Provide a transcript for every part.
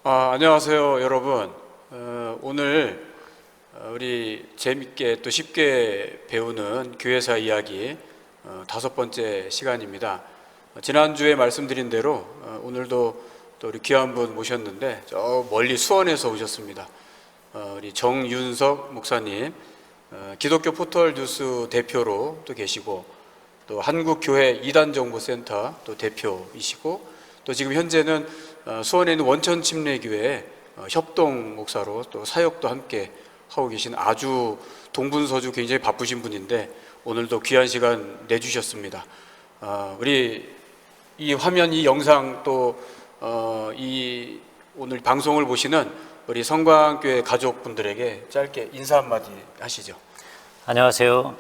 안녕하세요, 여러분. 오늘 우리 재밌게 또 쉽게 배우는 교회사 이야기 다섯 번째 시간입니다. 지난주에 말씀드린 대로 오늘도 또 우리 귀한 분 모셨는데 저 멀리 수원에서 오셨습니다. 우리 정윤석 목사님, 기독교 포털 뉴스 대표로 또 계시고, 또 한국교회 이단정보센터 또 대표이시고, 또 지금 현재는 수원에 있는 원천침례교회 협동 목사로 또 사역도 함께 하고 계신 아주 동분서주 굉장히 바쁘신 분인데 오늘도 귀한 시간 내주셨습니다. 우리 이 화면, 이 영상 또 이 오늘 방송을 보시는 우리 성광교회 가족분들에게 짧게 인사 한마디 하시죠. 안녕하세요.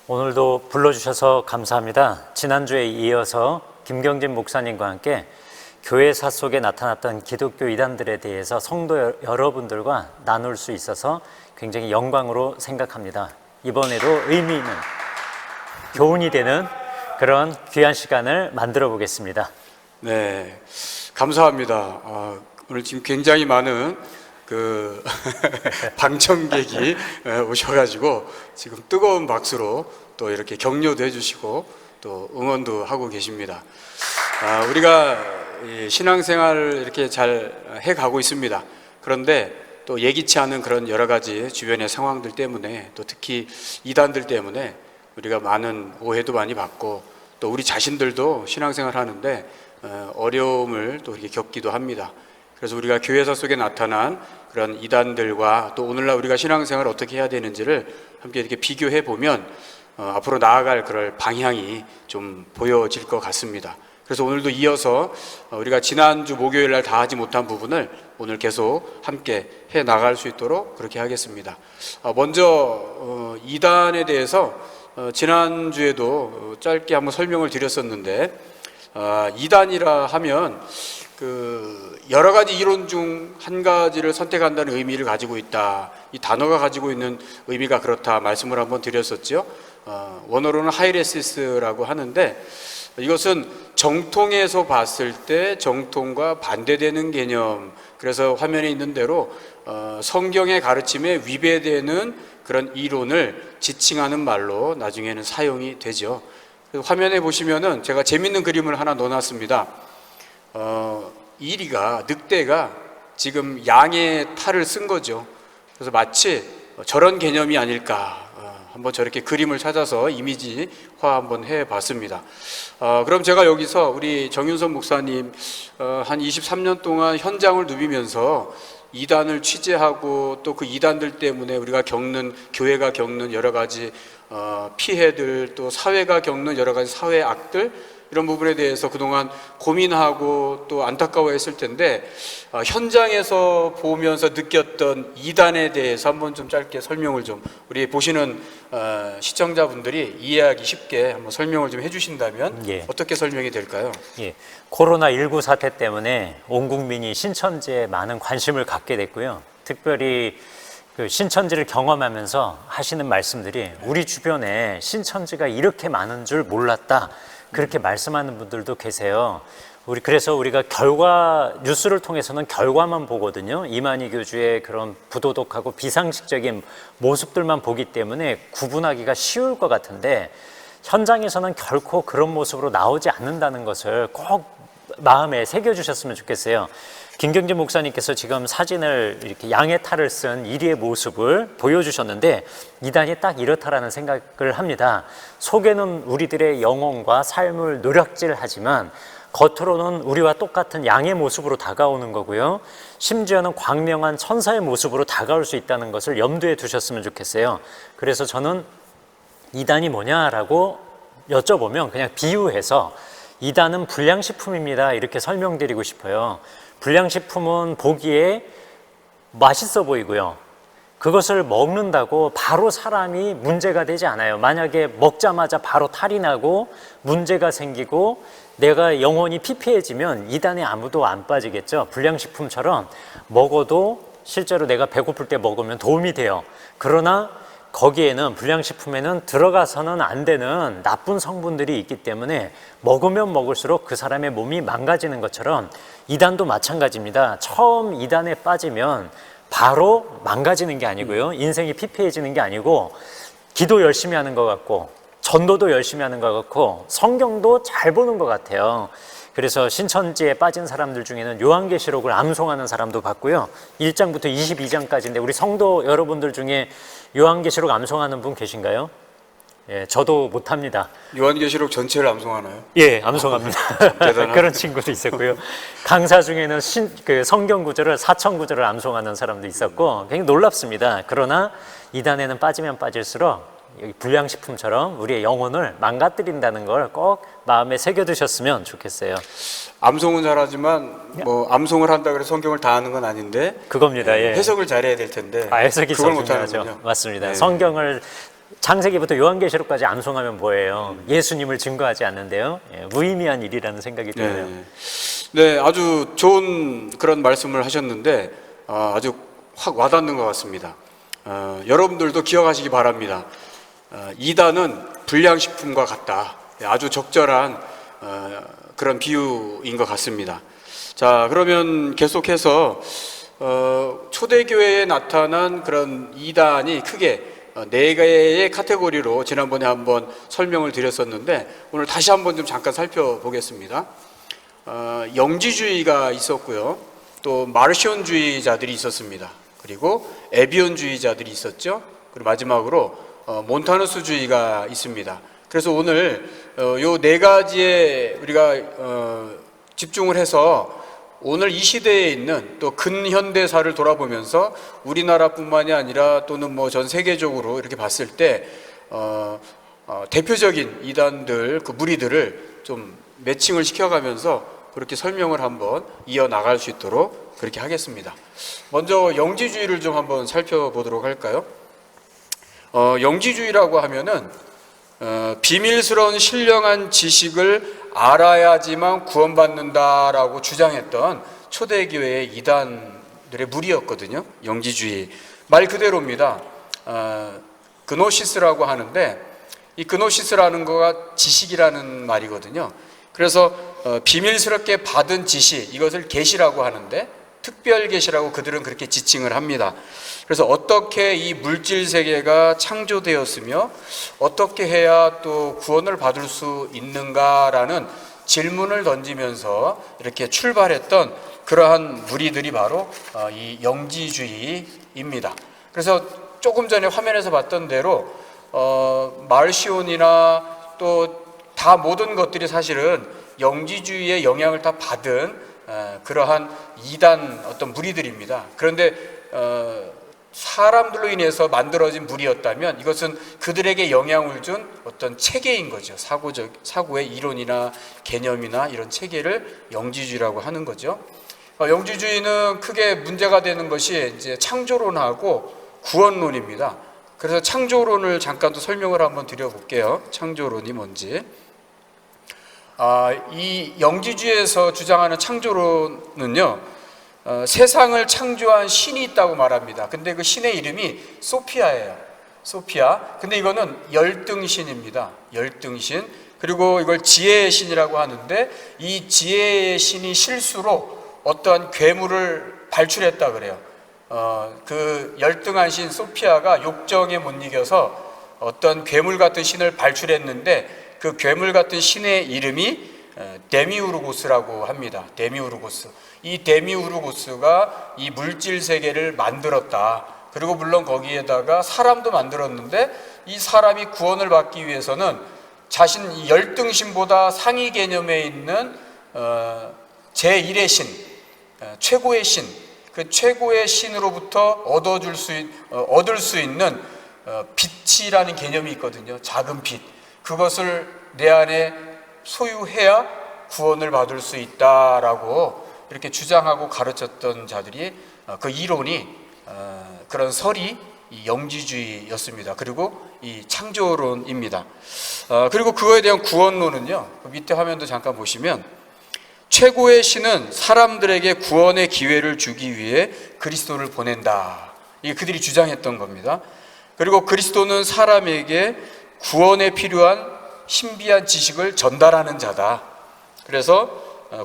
오늘도 불러주셔서 감사합니다. 지난주에 이어서 김경진 목사님과 함께 교회사 속에 나타났던 기독교 이단들에 대해서 성도 여러분들과 나눌 수 있어서 굉장히 영광으로 생각합니다. 이번에도 의미 있는 교훈이 되는 그런 귀한 시간을 만들어 보겠습니다. 네, 감사합니다. 오늘 지금 굉장히 많은 방청객이 오셔가지고 지금 뜨거운 박수로 또 이렇게 격려도 해주시고 또 응원도 하고 계십니다. 우리가 신앙생활을 이렇게 잘 해가고 있습니다. 그런데 또 예기치 않은 그런 여러 가지 주변의 상황들 때문에, 또 특히 이단들 때문에 우리가 많은 오해도 많이 받고, 또 우리 자신들도 신앙생활 하는데 어려움을 또 이렇게 겪기도 합니다. 그래서 우리가 교회사 속에 나타난 그런 이단들과 또 오늘날 우리가 신앙생활을 어떻게 해야 되는지를 함께 이렇게 비교해 보면 앞으로 나아갈 그럴 방향이 좀 보여질 것 같습니다. 그래서 오늘도 이어서 우리가 지난주 목요일 날 다 하지 못한 부분을 오늘 계속 함께 해 나갈 수 있도록 그렇게 하겠습니다. 먼저 이단에 대해서 지난주에도 짧게 한번 설명을 드렸었는데, 이단이라 하면 여러 가지 이론 중 한 가지를 선택한다는 의미를 가지고 있다. 이 단어가 가지고 있는 의미가 그렇다 말씀을 한번 드렸었죠. 원어로는 하이레시스라고 하는데, 이것은 정통에서 봤을 때 정통과 반대되는 개념, 그래서 화면에 있는 대로 성경의 가르침에 위배되는 그런 이론을 지칭하는 말로 나중에는 사용이 되죠. 화면에 보시면은 제가 재밌는 그림을 하나 넣어놨습니다. 이리가, 늑대가 지금 양의 탈을 쓴 거죠. 그래서 마치 저런 개념이 아닐까, 한번 저렇게 그림을 찾아서 이미지화 한번 해봤습니다. 그럼 제가 여기서 우리 정윤석 목사님 한 23년 동안 현장을 누비면서 이단을 취재하고 또 그 이단들 때문에 우리가 겪는, 교회가 겪는 여러 가지 피해들, 또 사회가 겪는 여러 가지 사회 악들, 이런 부분에 대해서 그동안 고민하고 또 안타까워했을 텐데, 현장에서 보면서 느꼈던 이단에 대해서 한번 좀 짧게 설명을 좀 우리 보시는 시청자분들이 이해하기 쉽게 한번 설명을 좀 해주신다면 어떻게 설명이 될까요? 코로나19 사태 때문에 온 국민이 신천지에 많은 관심을 갖게 됐고요. 특별히 그 신천지를 경험하면서 하시는 말씀들이, 우리 주변에 신천지가 이렇게 많은 줄 몰랐다, 그렇게 말씀하는 분들도 계세요. 그래서 우리가 뉴스를 통해서는 결과만 보거든요. 이만희 교주의 그런 부도덕하고 비상식적인 모습들만 보기 때문에 구분하기가 쉬울 것 같은데, 현장에서는 결코 그런 모습으로 나오지 않는다는 것을 꼭 마음에 새겨주셨으면 좋겠어요. 김경진 목사님께서 지금 사진을 이렇게 양의 탈을 쓴 이리의 모습을 보여주셨는데, 이단이 딱 이렇다라는 생각을 합니다. 속에는 우리들의 영혼과 삶을 노략질하지만 겉으로는 우리와 똑같은 양의 모습으로 다가오는 거고요. 심지어는 광명한 천사의 모습으로 다가올 수 있다는 것을 염두에 두셨으면 좋겠어요. 그래서 저는 이단이 뭐냐라고 여쭤보면 그냥 비유해서 이단은 불량식품입니다, 이렇게 설명드리고 싶어요. 불량식품은 보기에 맛있어 보이고요. 그것을 먹는다고 바로 사람이 문제가 되지 않아요. 만약에 먹자마자 바로 탈이 나고 문제가 생기고 내가 영혼이 피폐해지면 이단에 아무도 안 빠지겠죠. 불량식품처럼 먹어도 실제로 내가 배고플 때 먹으면 도움이 돼요. 그러나 거기에는 불량식품에는 들어가서는 안 되는 나쁜 성분들이 있기 때문에 먹으면 먹을수록 그 사람의 몸이 망가지는 것처럼 이단도 마찬가지입니다. 처음 이단에 빠지면 바로 망가지는 게 아니고요. 인생이 피폐해지는 게 아니고 기도 열심히 하는 것 같고 전도도 열심히 하는 것 같고 성경도 잘 보는 것 같아요. 그래서 신천지에 빠진 사람들 중에는 요한계시록을 암송하는 사람도 봤고요. 1장부터 22장까지인데 우리 성도 여러분들 중에 요한계시록 암송하는 분 계신가요? 예, 저도 못합니다. 요한계시록 전체를 암송하나요? 예, 암송합니다. 대단하다. 그런 친구도 있었고요. 강사 중에는 그 성경 구절을 4천 구절을 암송하는 사람도 있었고 굉장히 놀랍습니다. 그러나 이단에는 빠지면 빠질수록 여기 불량식품처럼 우리의 영혼을 망가뜨린다는 걸 꼭 마음에 새겨두셨으면 좋겠어요. 암송은 잘하지만 뭐 암송을 한다 그래서 성경을 다 아는 건 아닌데 그겁니다. 예. 해석을 잘해야 될 텐데 해석이 그걸 더 중요하죠. 못하는군요. 맞습니다. 네. 성경을 창세기부터 요한계시록까지 암송하면 뭐예요? 예수님을 증거하지 않는데요. 예, 무의미한 일이라는 생각이 들어요. 네, 아주 좋은 그런 말씀을 하셨는데 아주 확 와닿는 것 같습니다. 여러분들도 기억하시기 바랍니다. 이단은 불량식품과 같다. 아주 적절한 그런 비유인 것 같습니다. 자, 그러면 계속해서 초대교회에 나타난 그런 이단이 크게 네 개의 카테고리로 지난번에 한번 설명을 드렸었는데 오늘 다시 한번 좀 잠깐 살펴보겠습니다. 영지주의가 있었고요. 또 마르시온주의자들이 있었습니다. 그리고 에비온주의자들이 있었죠. 그리고 마지막으로 몬타누스주의가 있습니다. 그래서 오늘 요 네 가지에 우리가 집중을 해서 오늘 이 시대에 있는 또 근현대사를 돌아보면서 우리나라뿐만이 아니라 또는 뭐 전 세계적으로 이렇게 봤을 때 대표적인 이단들 그 무리들을 좀 매칭을 시켜가면서 그렇게 설명을 한번 이어나갈 수 있도록 그렇게 하겠습니다. 먼저 영지주의를 좀 한번 살펴보도록 할까요? 영지주의라고 하면은 비밀스러운 신령한 지식을 알아야지만 구원받는다라고 주장했던 초대교회의 이단들의 무리였거든요. 영지주의 말 그대로입니다. 그노시스라고 하는데 이 그노시스라는 거가 지식이라는 말이거든요. 그래서 비밀스럽게 받은 지식, 이것을 계시라고 하는데 특별 계시라고 그들은 그렇게 지칭을 합니다. 그래서 어떻게 이 물질 세계가 창조되었으며 어떻게 해야 또 구원을 받을 수 있는가라는 질문을 던지면서 이렇게 출발했던 그러한 무리들이 바로 이 영지주의입니다. 그래서 조금 전에 화면에서 봤던 대로 말시온이나 또 다 모든 것들이 사실은 영지주의의 영향을 다 받은 그러한 이단 어떤 무리들입니다. 그런데 사람들로 인해서 만들어진 무리였다면 이것은 그들에게 영향을 준 어떤 체계인 거죠. 사고의 이론이나 개념이나 이런 체계를 영지주의라고 하는 거죠. 영지주의는 크게 문제가 되는 것이 이제 창조론하고 구원론입니다. 그래서 창조론을 잠깐 또 설명을 한번 드려볼게요. 창조론이 뭔지. 이 영지주의에서 주장하는 창조론은요, 세상을 창조한 신이 있다고 말합니다. 근데 그 신의 이름이 소피아예요. 소피아. 근데 이거는 열등신입니다. 열등신. 그리고 이걸 지혜의 신이라고 하는데 이 지혜의 신이 실수로 어떠한 괴물을 발출했다 그래요. 그 열등한 신 소피아가 욕정에 못 이겨서 어떤 괴물 같은 신을 발출했는데 그 괴물 같은 신의 이름이 데미우르고스라고 합니다. 데미우르고스. 이 데미우르고스가 이 물질 세계를 만들었다. 그리고 물론 거기에다가 사람도 만들었는데 이 사람이 구원을 받기 위해서는 자신 이 열등신보다 상위 개념에 있는 제1의 신, 최고의 신, 그 최고의 신으로부터 얻을 수 있는 빛이라는 개념이 있거든요. 작은 빛. 그것을 내 안에 소유해야 구원을 받을 수 있다라고 이렇게 주장하고 가르쳤던 자들이 그 이론이 그런 설이 이 영지주의였습니다. 그리고 이 창조론입니다. 그리고 그거에 대한 구원론은요. 밑에 화면도 잠깐 보시면 최고의 신은 사람들에게 구원의 기회를 주기 위해 그리스도를 보낸다. 이게 그들이 주장했던 겁니다. 그리고 그리스도는 사람에게 구원에 필요한 신비한 지식을 전달하는 자다. 그래서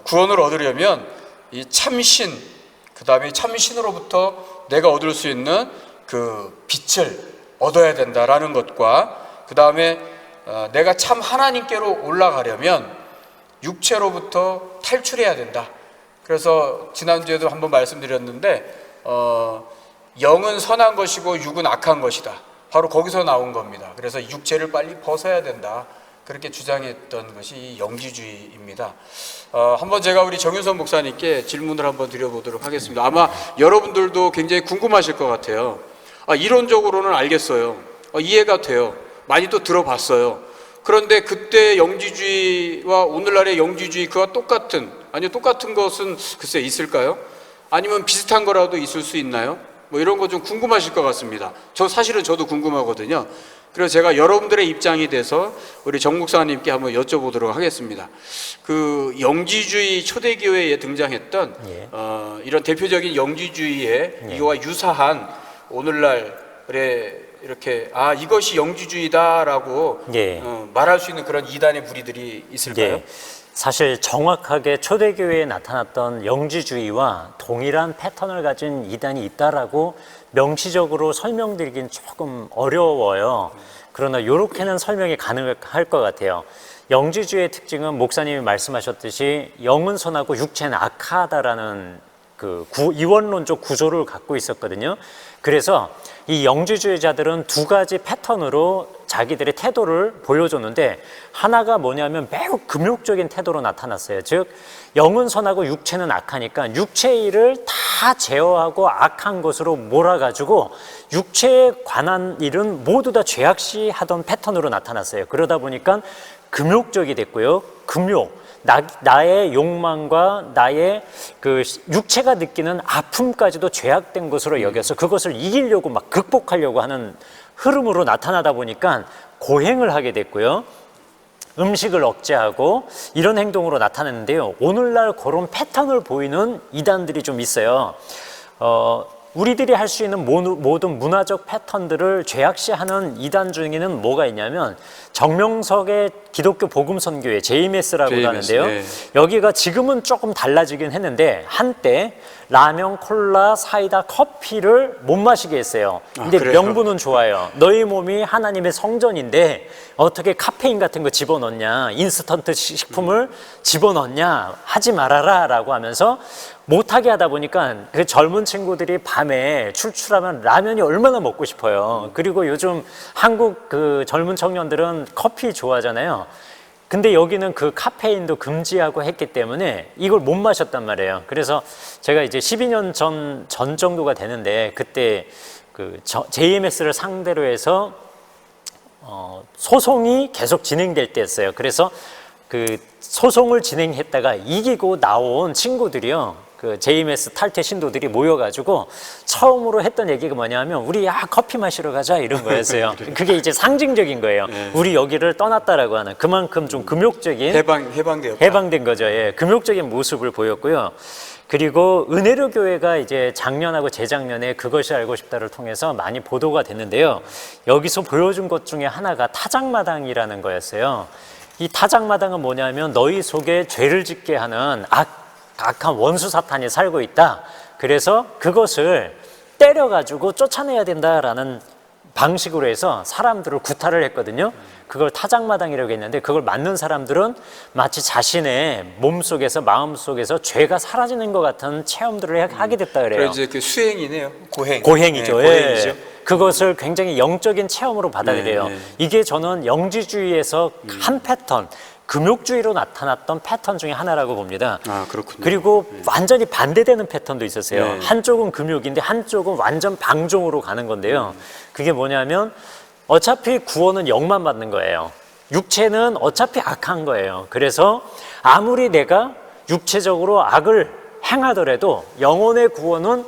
구원을 얻으려면 이 참신, 그 다음에 참신으로부터 내가 얻을 수 있는 그 빛을 얻어야 된다라는 것과, 그 다음에 내가 참 하나님께로 올라가려면 육체로부터 탈출해야 된다. 그래서 지난주에도 한번 말씀드렸는데 영은 선한 것이고 육은 악한 것이다. 바로 거기서 나온 겁니다. 그래서 육체를 빨리 벗어야 된다. 그렇게 주장했던 것이 이 영지주의입니다. 한번 제가 우리 정윤선 목사님께 질문을 한번 드려보도록 하겠습니다. 아마 여러분들도 굉장히 궁금하실 것 같아요. 이론적으로는 알겠어요. 이해가 돼요. 많이 또 들어봤어요. 그런데 그때 영지주의와 오늘날의 영지주의 그와 똑같은, 아니요 똑같은 것은 글쎄 있을까요? 아니면 비슷한 거라도 있을 수 있나요? 뭐 이런 거 좀 궁금하실 것 같습니다. 사실은 저도 궁금하거든요. 그래서 제가 여러분들의 입장이 돼서 우리 정 목사님께 한번 여쭤보도록 하겠습니다. 그 영지주의 초대교회에 등장했던 이런 대표적인 영지주의의 이와 유사한 오늘날의 이렇게 이것이 영지주의다라고 말할 수 있는 그런 이단의 무리들이 있을까요? 사실 정확하게 초대교회에 나타났던 영지주의와 동일한 패턴을 가진 이단이 있다라고 명시적으로 설명드리긴 조금 어려워요. 그러나 이렇게는 설명이 가능할 것 같아요. 영지주의의 특징은 목사님이 말씀하셨듯이 영은 선하고 육체는 악하다라는 그 이원론적 구조를 갖고 있었거든요. 그래서 이 영지주의자들은 두 가지 패턴으로 자기들의 태도를 보여줬는데, 하나가 뭐냐면 매우 금욕적인 태도로 나타났어요. 즉 영은 선하고 육체는 악하니까 육체의 일을 다 제어하고 악한 것으로 몰아가지고 육체에 관한 일은 모두 다 죄악시하던 패턴으로 나타났어요. 그러다 보니까 금욕적이 됐고요. 금욕, 나의 욕망과 나의 그 육체가 느끼는 아픔까지도 죄악된 것으로 여겨서 그것을 이기려고 막 극복하려고 하는 흐름으로 나타나다 보니까 고행을 하게 됐고요. 음식을 억제하고 이런 행동으로 나타났는데요. 오늘날 그런 패턴을 보이는 이단들이 좀 있어요. 우리들이 할 수 있는 모든 문화적 패턴들을 죄악시하는 이단 중에는 뭐가 있냐면 정명석의 기독교 복음선교회 JMS라고 하는데요. 여기가 지금은 조금 달라지긴 했는데 한때 라면, 콜라, 사이다, 커피를 못 마시게 했어요. 근데 명분은 좋아요. 너희 몸이 하나님의 성전인데 어떻게 카페인 같은 거 집어넣냐, 인스턴트 식품을 집어넣냐, 하지 말아라 라고 하면서 못하게 하다 보니까 그 젊은 친구들이 밤에 출출하면 라면이 얼마나 먹고 싶어요. 그리고 요즘 한국 그 젊은 청년들은 커피 좋아하잖아요. 근데 여기는 그 카페인도 금지하고 했기 때문에 이걸 못 마셨단 말이에요. 그래서 제가 이제 12년 전 정도가 되는데 그때 그 JMS를 상대로 해서 소송이 계속 진행될 때였어요. 그래서 그 소송을 진행했다가 이기고 나온 친구들이요, 그 JMS 탈퇴 신도들이 모여가지고 처음으로 했던 얘기가 뭐냐면 우리 커피 마시러 가자 이런 거였어요. 그게 이제 상징적인 거예요. 우리 여기를 떠났다라고 하는, 그만큼 좀 금욕적인 해방된 거죠. 금욕적인 모습을 보였고요. 그리고 은혜로 교회가 이제 작년하고 재작년에 그것이 알고 싶다를 통해서 많이 보도가 됐는데요. 여기서 보여준 것 중에 하나가 타작마당이라는 거였어요. 이 타작마당은 뭐냐면 너희 속에 죄를 짓게 하는 악한 원수 사탄이 살고 있다. 그래서 그것을 때려가지고 쫓아내야 된다라는 방식으로 해서 사람들을 구타를 했거든요. 그걸 타작마당이라고 했는데 그걸 맞는 사람들은 마치 자신의 몸속에서 마음속에서 죄가 사라지는 것 같은 체험들을 하게 됐다 그래요. 이제 그 수행이네요. 고행이죠. 고행이죠. 그것을 굉장히 영적인 체험으로 받아들여요. 이게 저는 영지주의에서 한 패턴, 금욕주의로 나타났던 패턴 중에 하나라고 봅니다. 그렇군요. 그리고 완전히 반대되는 패턴도 있었어요. 한쪽은 금욕인데 한쪽은 완전 방종으로 가는 건데요. 그게 뭐냐면 어차피 구원은 영만 받는 거예요. 육체는 어차피 악한 거예요. 그래서 아무리 내가 육체적으로 악을 행하더라도 영혼의 구원은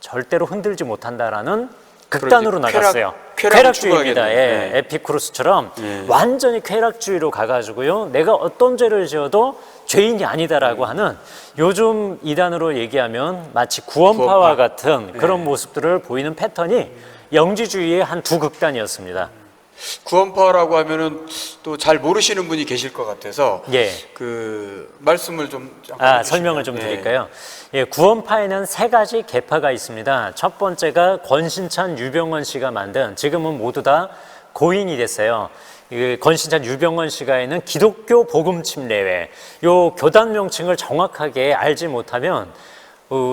절대로 흔들지 못한다라는 극단으로 나갔어요. 쾌락주의입니다. 에피쿠로스처럼 완전히 쾌락주의로 가가지고요, 내가 어떤 죄를 지어도 죄인이 아니다라고 하는, 요즘 이단으로 얘기하면 마치 구원파와 같은 그런 모습들을 보이는 패턴이 영지주의의 한 두 극단이었습니다. 구원파라고 하면은 또 잘 모르시는 분이 계실 것 같아서 예. 그 말씀을 좀 잠깐 설명을 해주시면. 좀 예. 드릴까요? 예, 구원파에는 세 가지 계파가 있습니다. 첫 번째가 권신찬, 유병원 씨가 만든, 지금은 모두 다 고인이 됐어요. 권신찬, 유병원 씨가에는 기독교 복음 침례회, 요 교단 명칭을 정확하게 알지 못하면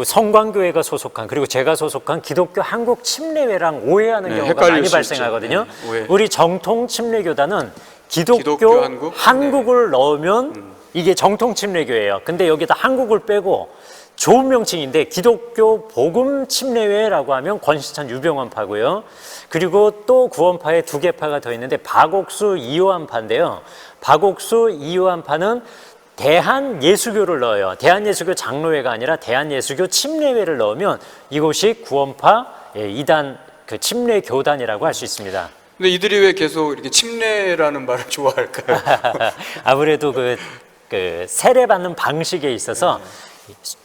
성광교회가 소속한, 그리고 제가 소속한 기독교 한국 침례회랑 오해하는 네, 경우가 헷갈릴 많이 수 발생하거든요. 있죠. 네, 오해. 우리 정통 침례교단은 기독교 기독교 한국? 한국을 넣으면 이게 정통 침례교회예요. 근데 여기다 한국을 빼고 좋은 명칭인데 기독교 복음 침례회라고 하면 권신찬, 유병원파고요. 그리고 또 구원파에 두 개파가 더 있는데 박옥수, 이요한파인데요. 박옥수, 이요한파는 대한예수교를 넣어요. 대한예수교 장로회가 아니라 대한예수교 침례회를 넣으면 이곳이 구원파 이단 그 침례교단이라고 할 수 있습니다. 근데 이들이 왜 계속 이렇게 침례라는 말을 좋아할까요? 아무래도 그 세례받는 방식에 있어서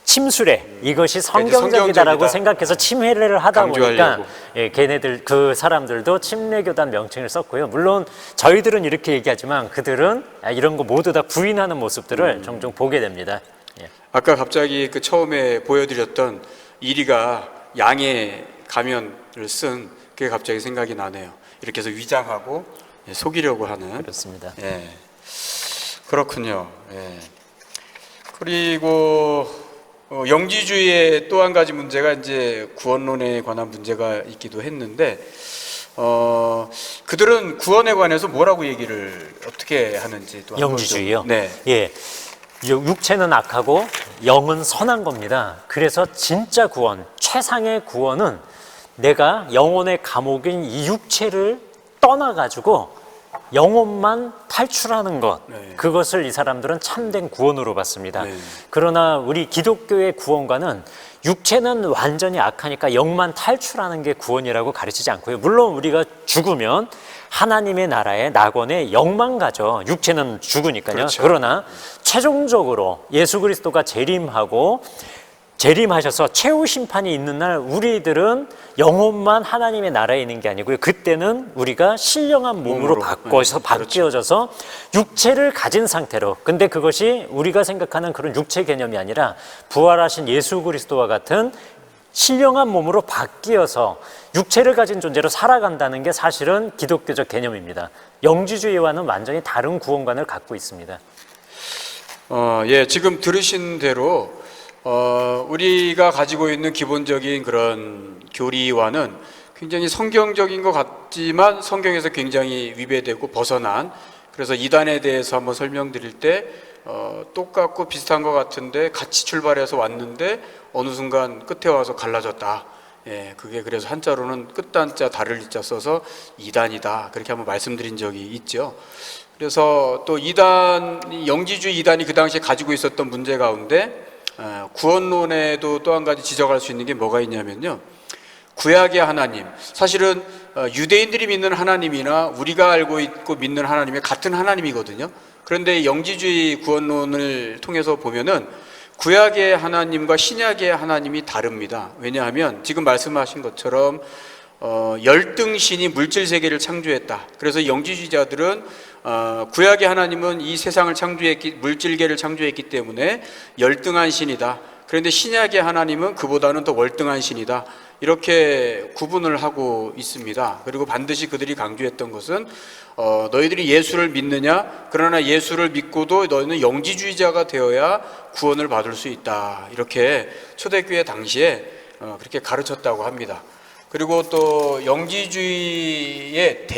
침수례, 이것이 성경적이다라고 성경적이다. 생각해서 침례를 하다 보니까 강조하려고. 걔네들 그 사람들도 침례교단 명칭을 썼고요. 물론 저희들은 이렇게 얘기하지만 그들은 이런 거 모두 다 부인하는 모습들을 종종 보게 됩니다. 예. 아까 갑자기 그 처음에 보여드렸던 이리가 양의 가면을 쓴 그게 갑자기 생각이 나네요. 이렇게 해서 위장하고 속이려고 하는. 그렇습니다. 예. 그렇군요. 예. 그리고 영지주의의 또 한 가지 문제가 이제 구원론에 관한 문제가 있기도 했는데 그들은 구원에 관해서 뭐라고 얘기를 어떻게 하는지 또 영지주의요? 네. 예. 육체는 악하고 영은 선한 겁니다. 그래서 진짜 구원, 최상의 구원은 내가 영혼의 감옥인 이 육체를 떠나가지고 영혼만 탈출하는 것, 네. 그것을 이 사람들은 참된 구원으로 봤습니다. 네. 그러나 우리 기독교의 구원과는 육체는 완전히 악하니까 영만 탈출하는 게 구원이라고 가르치지 않고요. 물론 우리가 죽으면 하나님의 나라의 낙원에 영만 가죠. 육체는 죽으니까요. 그렇죠. 그러나 최종적으로 예수 그리스도가 재림하셔서 최후 심판이 있는 날 우리들은 영혼만 하나님의 나라에 있는 게 아니고요. 그때는 우리가 신령한 몸으로 바뀌어져서 육체를 가진 상태로, 근데 그것이 우리가 생각하는 그런 육체 개념이 아니라 부활하신 예수 그리스도와 같은 신령한 몸으로 바뀌어서 육체를 가진 존재로 살아간다는 게 사실은 기독교적 개념입니다. 영지주의와는 완전히 다른 구원관을 갖고 있습니다. 예, 지금 들으신 대로 우리가 가지고 있는 기본적인 그런 교리와는 굉장히 성경적인 것 같지만 성경에서 굉장히 위배되고 벗어난, 그래서 이단에 대해서 한번 설명드릴 때 똑같고 비슷한 것 같은데 같이 출발해서 왔는데 어느 순간 끝에 와서 갈라졌다. 예, 그게 그래서 한자로는 끝단자 다를 이자 써서 이단이다, 그렇게 한번 말씀드린 적이 있죠. 그래서 또 이단, 영지주의 이단이 그 당시에 가지고 있었던 문제 가운데 구원론에도 또 한 가지 지적할 수 있는 게 뭐가 있냐면요, 구약의 하나님, 사실은 유대인들이 믿는 하나님이나 우리가 알고 있고 믿는 하나님이 같은 하나님이거든요. 그런데 영지주의 구원론을 통해서 보면은 구약의 하나님과 신약의 하나님이 다릅니다. 왜냐하면 지금 말씀하신 것처럼 열등신이 물질 세계를 창조했다. 그래서 영지주의자들은 구약의 하나님은 이 세상을 물질계를 창조했기 때문에 열등한 신이다. 그런데 신약의 하나님은 그보다는 더 월등한 신이다. 이렇게 구분을 하고 있습니다. 그리고 반드시 그들이 강조했던 것은 너희들이 예수를 믿느냐? 그러나 예수를 믿고도 너희는 영지주의자가 되어야 구원을 받을 수 있다. 이렇게 초대교회 당시에 그렇게 가르쳤다고 합니다. 그리고 또 영지주의의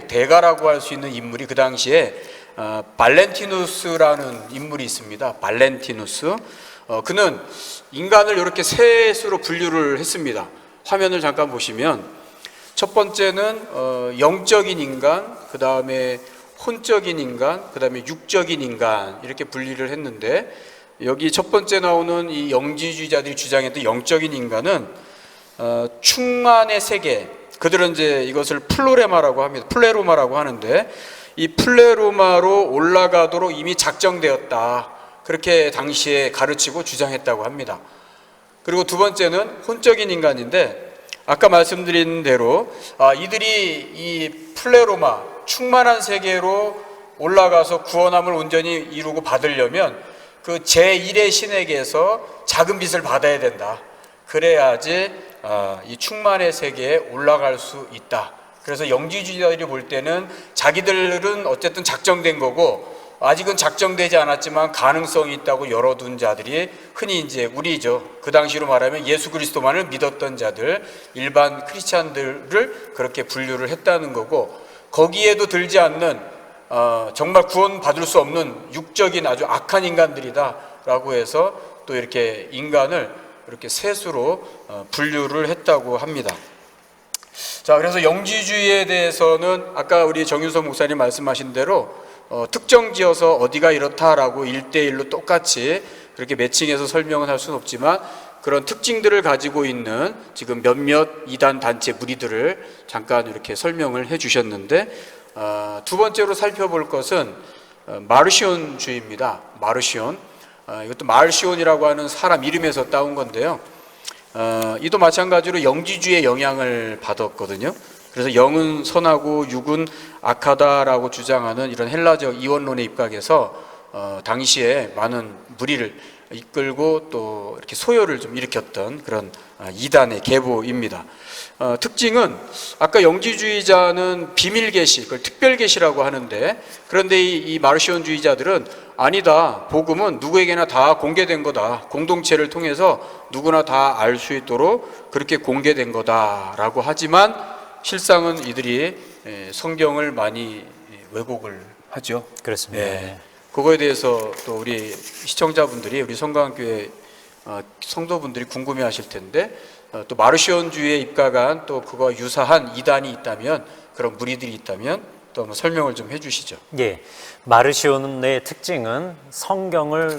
대가라고 할 수 있는 인물이 그 당시에 발렌티누스라는 인물이 있습니다. 발렌티누스. 그는 인간을 이렇게 셋으로 분류를 했습니다. 화면을 잠깐 보시면 첫 번째는 영적인 인간, 그 다음에 혼적인 인간, 그 다음에 육적인 인간, 이렇게 분리를 했는데, 여기 첫 번째 나오는 이 영지주의자들이 주장했던 영적인 인간은 충만의 세계, 그들은 이제 이것을 플로레마라고 합니다. 플레로마라고 하는데, 이 플레로마로 올라가도록 이미 작정되었다, 그렇게 당시에 가르치고 주장했다고 합니다. 그리고 두 번째는 혼적인 인간인데, 아까 말씀드린 대로 이들이 이 플레로마 충만한 세계로 올라가서 구원함을 온전히 이루고 받으려면 그 제1의 신에게서 작은 빚을 받아야 된다. 그래야지 이 충만의 세계에 올라갈 수 있다. 그래서 영지주의자들이 볼 때는 자기들은 어쨌든 작정된 거고 아직은 작정되지 않았지만 가능성이 있다고 열어둔 자들이 흔히 이제 우리죠. 그 당시로 말하면 예수 그리스도만을 믿었던 자들, 일반 크리스찬들을 그렇게 분류를 했다는 거고, 거기에도 들지 않는 정말 구원받을 수 없는 육적인 아주 악한 인간들이다라고 해서 또 이렇게 인간을 이렇게 셋으로 분류를 했다고 합니다. 자, 그래서 영지주의에 대해서는 아까 우리 정윤석 목사님 말씀하신 대로 특정 지어서 어디가 이렇다라고 1대1로 똑같이 그렇게 매칭해서 설명은 할 수는 없지만 그런 특징들을 가지고 있는 지금 몇몇 이단 단체 무리들을 잠깐 이렇게 설명을 해 주셨는데, 두 번째로 살펴볼 것은 마르시온주의입니다. 마르시온. 이것도 마르시온이라고 하는 사람 이름에서 따온 건데요. 이도 마찬가지로 영지주의의 영향을 받았거든요. 그래서 영은 선하고 육은 악하다라고 주장하는 이런 헬라적 이원론에 입각해서 당시에 많은 무리를 이끌고 또 이렇게 소요를 좀 일으켰던 그런 이단의 계보입니다. 특징은 아까 영지주의자는 비밀 계시, 그걸 특별 계시라고 하는데, 그런데 이 마르시온주의자들은 아니다. 복음은 누구에게나 다 공개된 거다. 공동체를 통해서 누구나 다 알 수 있도록 그렇게 공개된 거다라고 하지만 실상은 이들이 성경을 많이 왜곡을 하죠. 그렇습니다. 예. 그거에 대해서 또 우리 시청자분들이, 우리 성강교회 성도분들이 궁금해하실 텐데, 또 마르시온주의에 입각한 또 그거와 유사한 이단이 있다면, 그런 무리들이 있다면 또 한번 설명을 좀 해주시죠. 예, 마르시온의 특징은 성경을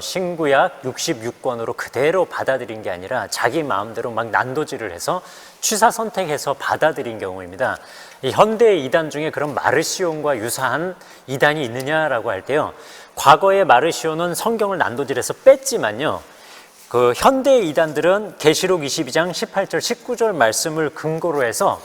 신구약 66권으로 그대로 받아들인 게 아니라 자기 마음대로 막 난도질을 해서 취사 선택해서 받아들인 경우입니다. 이 현대 이단 중에 그런 마르시온과 유사한 이단이 있느냐라고 할 때요, 과거의 마르시온은 성경을 난도질해서 뺐지만요, 그 현대 이단들은 계시록 22장 18절 19절 말씀을 근거로 해서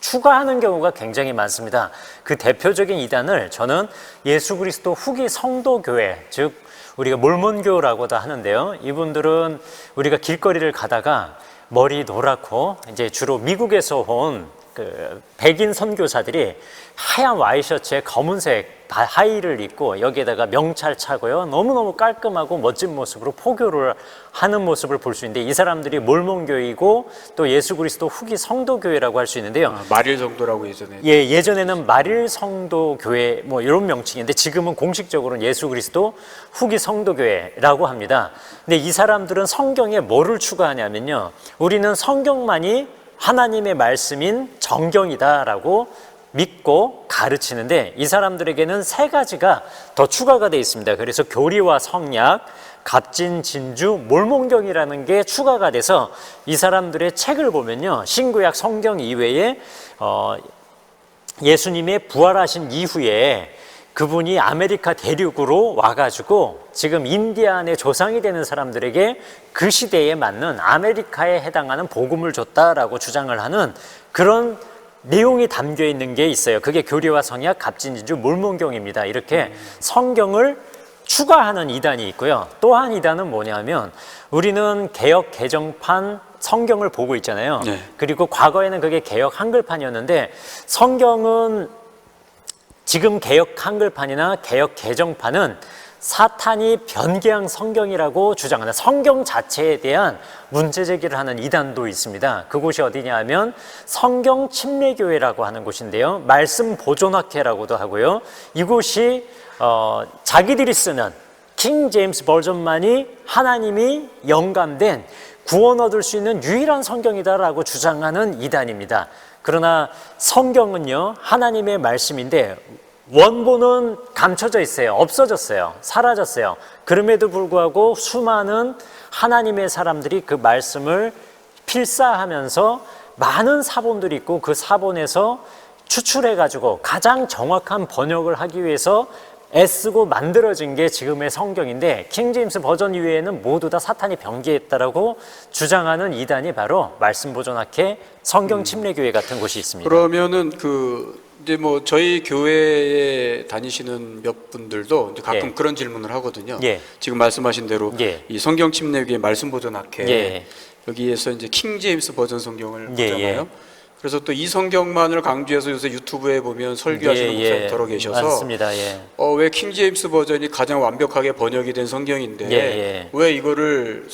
추가하는 경우가 굉장히 많습니다. 그 대표적인 이단을 저는 예수 그리스도 후기 성도교회, 즉 우리가 몰몬교라고도 하는데요, 이분들은 우리가 길거리를 가다가 머리 노랗고 이제 주로 미국에서 온 그 백인 선교사들이 하얀 와이셔츠에 검은색 하의를 입고 여기에다가 명찰 차고요, 너무너무 깔끔하고 멋진 모습으로 포교를 하는 모습을 볼 수 있는데, 이 사람들이 몰몬교이고 또 예수 그리스도 후기 성도교회라고 할 수 있는데요. 말일 정도라고 예전에. 예, 예전에는 말일 성도교회 뭐 이런 명칭인데 지금은 공식적으로는 예수 그리스도 후기 성도교회라고 합니다. 근데 이 사람들은 성경에 뭐를 추가하냐면요, 우리는 성경만이 하나님의 말씀인 정경이다라고 믿고 가르치는데, 이 사람들에게는 세 가지가 더 추가가 되어 있습니다. 그래서 교리와 성약, 갑진, 진주, 몰몬경이라는 게 추가가 돼서 이 사람들의 책을 보면요, 신구약 성경 이외에 예수님의 부활하신 이후에 그분이 아메리카 대륙으로 와가지고 지금 인디안의 조상이 되는 사람들에게 그 시대에 맞는 아메리카에 해당하는 복음을 줬다라고 주장을 하는 그런 내용이 담겨 있는 게 있어요. 그게 교리와 성약, 갑진진주, 몰몬경입니다. 이렇게 성경을 추가하는 이단이 있고요. 또 한 이단은 뭐냐면, 우리는 개역 개정판 성경을 보고 있잖아요. 네. 그리고 과거에는 그게 개역 한글판이었는데, 성경은 지금 개역 한글판이나 개역 개정판은 사탄이 변개한 성경이라고 주장하는, 성경 자체에 대한 문제 제기를 하는 이단도 있습니다. 그곳이 어디냐 하면 성경 침례교회라고 하는 곳인데요, 말씀 보존학회라고도 하고요, 이곳이 자기들이 쓰는 킹 제임스 버전만이 하나님이 영감된 구원 얻을 수 있는 유일한 성경이다라고 주장하는 이단입니다. 그러나 성경은요, 하나님의 말씀인데 원본은 감춰져 있어요. 없어졌어요. 사라졌어요. 그럼에도 불구하고 수많은 하나님의 사람들이 그 말씀을 필사하면서 많은 사본들이 있고, 그 사본에서 추출해가지고 가장 정확한 번역을 하기 위해서 애쓰고 만들어진 게 지금의 성경인데 킹제임스 버전 이외에는 모두 다 사탄이 병기했다라고 주장하는 이단이 바로 말씀보존학회 성경침례교회 같은 곳이 있습니다. 그러면은 이제 뭐 저희 교회에 다니시는 몇 분들도 이제 가끔 예. 그런 질문을 하거든요. 예. 지금 말씀하신 대로 예. 이 성경침례교회 말씀보존학회 예. 여기에서 이제 킹제임스 버전 성경을 예, 보잖아요. 예. 그래서 또 이 성경만을 강조해서 요새 유튜브에 보면 설교하시는 목사님 더러 계셔서 맞습니다. 예. 왜 킹제임스 버전이 가장 완벽하게 번역이 된 성경인데 예. 왜 이걸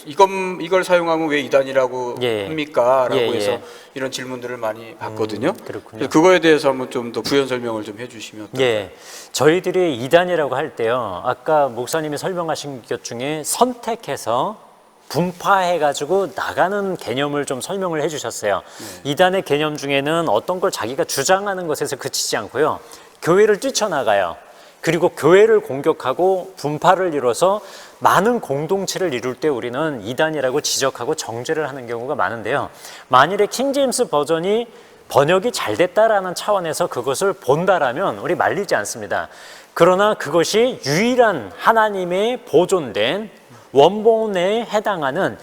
사용하면 왜 이단이라고 예. 합니까? 라고 예. 해서 이런 질문들을 많이 받거든요. 그렇군요. 그래서 그거에 대해서 한번 좀 더 부연 설명을 좀 해주시면 어떨까요? 예, 저희들이 이단이라고 할 때요, 아까 목사님이 설명하신 것 중에 선택해서 분파해가지고 나가는 개념을 좀 설명을 해주셨어요. 이단의 개념 중에는 어떤 걸 자기가 주장하는 것에서 그치지 않고요, 교회를 뛰쳐나가요. 그리고 교회를 공격하고 분파를 이뤄서 많은 공동체를 이룰 때 우리는 이단이라고 지적하고 정죄를 하는 경우가 많은데요. 만일에 킹제임스 버전이 번역이 잘 됐다라는 차원에서 그것을 본다라면 우리 말리지 않습니다. 그러나 그것이 유일한 하나님의 보존된 원본에 해당하는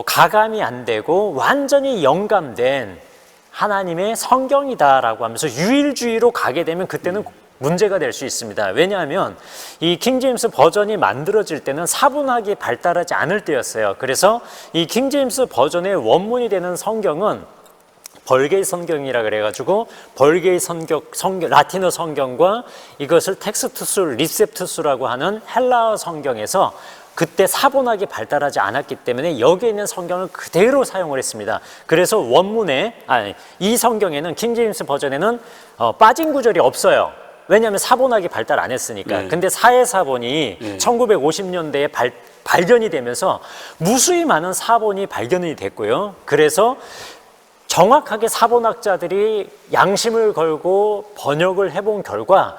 가감이 안 되고 완전히 영감된 하나님의 성경이다라고 하면서 유일주의로 가게 되면 그때는 문제가 될 수 있습니다. 왜냐하면 이 킹제임스 버전이 만들어질 때는 사분학이 발달하지 않을 때였어요. 그래서 이 킹제임스 버전의 원문이 되는 성경은 벌게이 성경이라 그래가지고 벌게이 성경, 라틴어 성경과 이것을 텍스투스 리셉투스라고 하는 헬라어 성경에서 그때 사본학이 발달하지 않았기 때문에 여기에 있는 성경을 그대로 사용을 했습니다. 그래서 이 성경에는 킹제임스 버전에는 빠진 구절이 없어요. 왜냐하면 사본학이 발달 안 했으니까. 근데 사회사본이 1950년대에 발견이 되면서 무수히 많은 사본이 발견이 됐고요. 그래서 정확하게 사본학자들이 양심을 걸고 번역을 해본 결과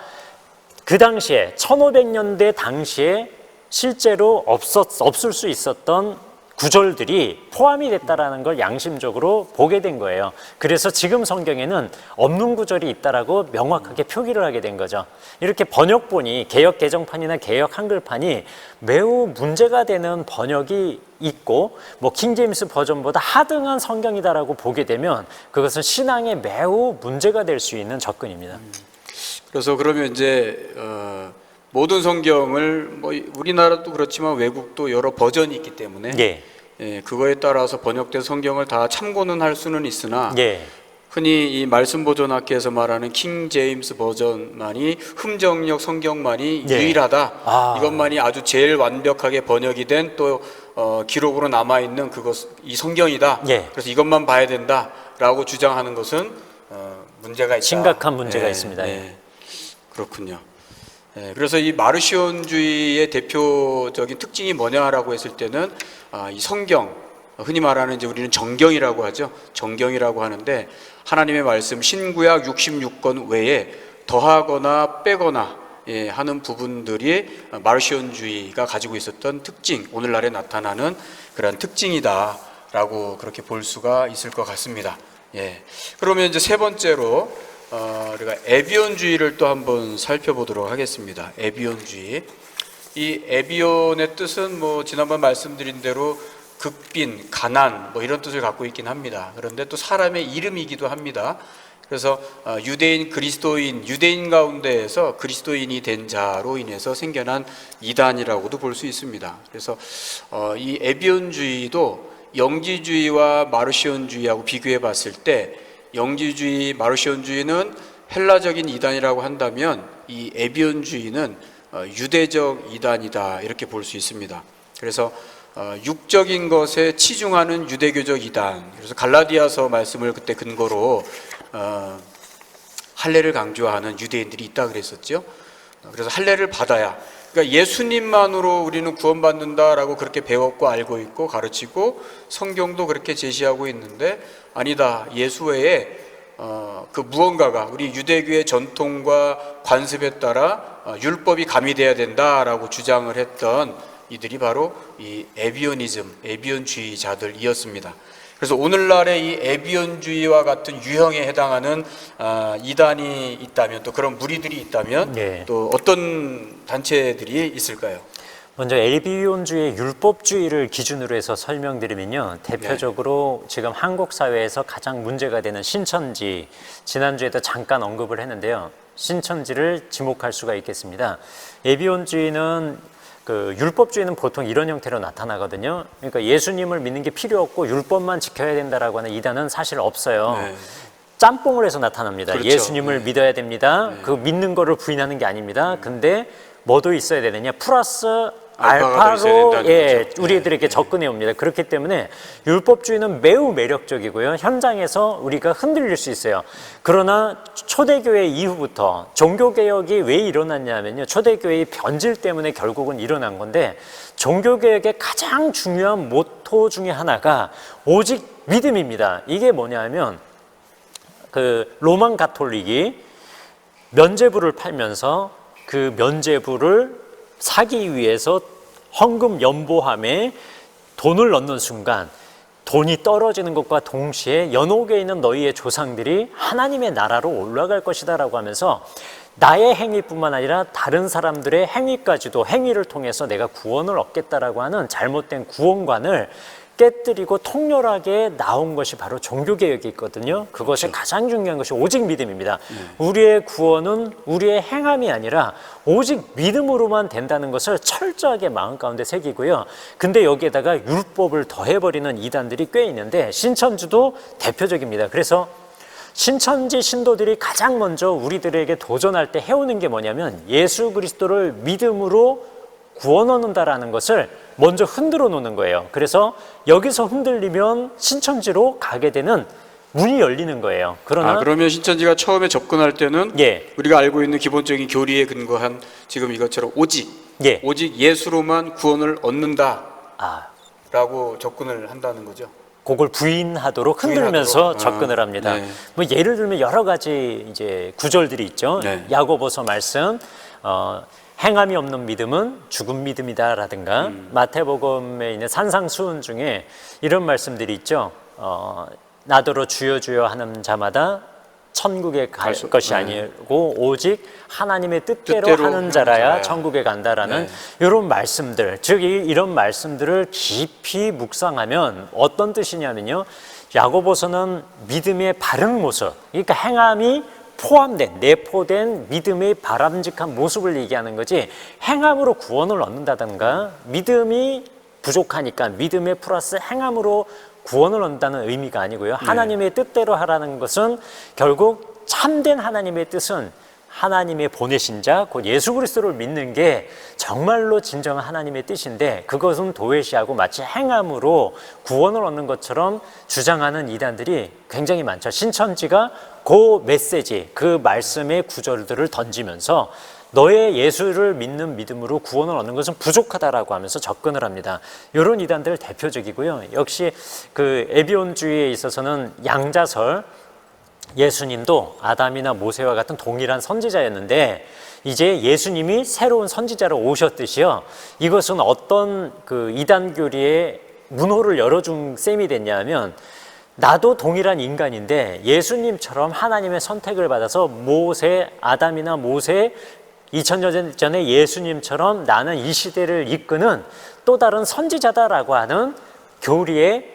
그 당시에 1500년대 당시에 실제로 없을 수 있었던 구절들이 포함이 됐다라는 걸 양심적으로 보게 된 거예요. 그래서 지금 성경에는 없는 구절이 있다라고 명확하게 표기를 하게 된 거죠. 이렇게 번역본이 개역 개정판이나 개역 한글판이 매우 문제가 되는 번역이 있고 뭐 킹제임스 버전보다 하등한 성경이다라고 보게 되면 그것은 신앙에 매우 문제가 될 수 있는 접근입니다. 그래서 그러면 이제 모든 성경을 뭐 우리나라도 그렇지만 외국도 여러 버전이 있기 때문에 그거에 따라서 번역된 성경을 다 참고는 할 수는 있으나 흔히 이 말씀보존학회에서 말하는 킹 제임스 버전만이 흠정력 성경만이 유일하다. 이것만이 아주 제일 완벽하게 번역이 된 또 기록으로 남아 있는 이 성경이다. 그래서 이것만 봐야 된다라고 주장하는 것은 문제가 있다. 심각한 문제가 있습니다. 그렇군요. 그래서 이 마르시온주의의 대표적인 특징이 뭐냐라고 했을 때는 이 성경, 흔히 말하는 이제 우리는 정경이라고 하죠. 정경이라고 하는데 하나님의 말씀 신구약 66권 외에 더하거나 빼거나 하는 부분들이 마르시온주의가 가지고 있었던 특징, 오늘날에 나타나는 그런 특징이다라고 그렇게 볼 수가 있을 것 같습니다. 그러면 이제 세 번째로 우리가 에비온주의를 또 한번 살펴보도록 하겠습니다. 에비온주의. 이 에비온의 뜻은 뭐 지난번 말씀드린 대로 극빈, 가난 뭐 이런 뜻을 갖고 있긴 합니다. 그런데 또 사람의 이름이기도 합니다. 그래서 유대인, 그리스도인, 유대인 가운데에서 그리스도인이 된 자로 인해서 생겨난 이단이라고도 볼 수 있습니다. 그래서 이 에비온주의도 영지주의와 마르시온주의하고 비교해 봤을 때 영지주의, 마르시온주의는 헬라적인 이단이라고 한다면 이 에비온주의는 유대적 이단이다 이렇게 볼 수 있습니다. 그래서 육적인 것에 치중하는 유대교적 이단. 그래서 갈라디아서 말씀을 그때 근거로 할례를 강조하는 유대인들이 있다 그랬었죠. 그래서 할례를 받아야, 그러니까 예수님만으로 우리는 구원받는다라고 그렇게 배웠고 알고 있고 가르치고 성경도 그렇게 제시하고 있는데 아니다. 예수 외에 그 무언가가 우리 유대교의 전통과 관습에 따라 율법이 가미돼야 된다라고 주장을 했던 이들이 바로 이 에비온이즘, 에비온주의자들이었습니다. 그래서 오늘날의 이 에비온주의와 같은 유형에 해당하는 이단이 있다면, 또 그런 무리들이 있다면 네. 또 어떤 단체들이 있을까요? 먼저 에비온주의 율법주의를 기준으로 해서 설명드리면요, 대표적으로 지금 한국 사회에서 가장 문제가 되는 신천지, 지난주에도 잠깐 언급을 했는데요, 신천지를 지목할 수가 있겠습니다. 에비온주의는 율법주의는 보통 이런 형태로 나타나거든요. 그러니까 예수님을 믿는 게 필요 없고 율법만 지켜야 된다라고 하는 이단은 사실 없어요. 네. 짬뽕을 해서 나타납니다. 그렇죠. 예수님을 믿어야 됩니다. 그 믿는 거를 부인하는 게 아닙니다. 근데 뭐도 있어야 되느냐? 플러스 알파가 더 있어야 알파로 된다는 거죠. 우리들에게 접근해 옵니다. 그렇기 때문에 율법주의는 매우 매력적이고요. 현장에서 우리가 흔들릴 수 있어요. 그러나 초대교회 이후부터 종교개혁이 왜 일어났냐면요, 초대교회의 변질 때문에 결국은 일어난 건데, 종교개혁의 가장 중요한 모토 중에 하나가 오직 믿음입니다. 이게 뭐냐면 로만 가톨릭이 면죄부를 팔면서 그 면죄부를 사기 위해서 헌금 연보함에 돈을 넣는 순간 돈이 떨어지는 것과 동시에 연옥에 있는 너희의 조상들이 하나님의 나라로 올라갈 것이다 라고 하면서 나의 행위뿐만 아니라 다른 사람들의 행위까지도, 행위를 통해서 내가 구원을 얻겠다라고 하는 잘못된 구원관을 깨뜨리고 통렬하게 나온 것이 바로 종교개혁이 있거든요. 그것이 가장 중요한 것이 오직 믿음입니다. 우리의 구원은 우리의 행함이 아니라 오직 믿음으로만 된다는 것을 철저하게 마음 가운데 새기고요. 근데 여기에다가 율법을 더해버리는 이단들이 꽤 있는데, 신천지도 대표적입니다. 그래서 신천지 신도들이 가장 먼저 우리들에게 도전할 때 해오는 게 뭐냐면, 예수 그리스도를 믿음으로 구원 얻는다라는 것을 먼저 흔들어 놓는 거예요. 그래서 여기서 흔들리면 신천지로 가게 되는 문이 열리는 거예요. 그러면 신천지가 처음에 접근할 때는 우리가 알고 있는 기본적인 교리에 근거한 지금 이것처럼 오직 예수로만 구원을 얻는다 라고 접근을 한다는 거죠. 그걸 부인하도록 흔들면서 접근을 합니다. 네. 뭐 예를 들면 여러 가지 이제 구절들이 있죠. 네. 야고보서 말씀, 행함이 없는 믿음은 죽은 믿음이다라든가, 마태복음에 있는 산상수훈 중에 이런 말씀들이 있죠. 나더러 주여 주여 하는 자마다 천국에 갈 것이 아니고 오직 하나님의 뜻대로 하는 자라야 천국에 간다라는 이런 말씀들, 즉 이런 말씀들을 깊이 묵상하면 어떤 뜻이냐면요, 야고보서는 믿음의 바른 모습, 그러니까 행함이 포함된, 내포된 믿음의 바람직한 모습을 얘기하는 거지, 행함으로 구원을 얻는다든가, 믿음이 부족하니까 믿음의 플러스 행함으로 구원을 얻는다는 의미가 아니고요. 하나님의 뜻대로 하라는 것은 결국 참된 하나님의 뜻은 하나님의 보내신 자, 곧 예수 그리스도를 믿는 게 정말로 진정한 하나님의 뜻인데, 그것은 도외시하고 마치 행함으로 구원을 얻는 것처럼 주장하는 이단들이 굉장히 많죠. 신천지가 그 메시지, 그 말씀의 구절들을 던지면서 너의 예수를 믿는 믿음으로 구원을 얻는 것은 부족하다라고 하면서 접근을 합니다. 이런 이단들 대표적이고요. 역시 에비온주의에 있어서는 양자설, 예수님도 아담이나 모세와 같은 동일한 선지자였는데, 이제 예수님이 새로운 선지자로 오셨듯이요, 이것은 어떤 이단 교리의 문호를 열어준 셈이 됐냐면, 나도 동일한 인간인데 예수님처럼 하나님의 선택을 받아서 아담이나 모세 2000년 전에 예수님처럼 나는 이 시대를 이끄는 또 다른 선지자다라고 하는 교리의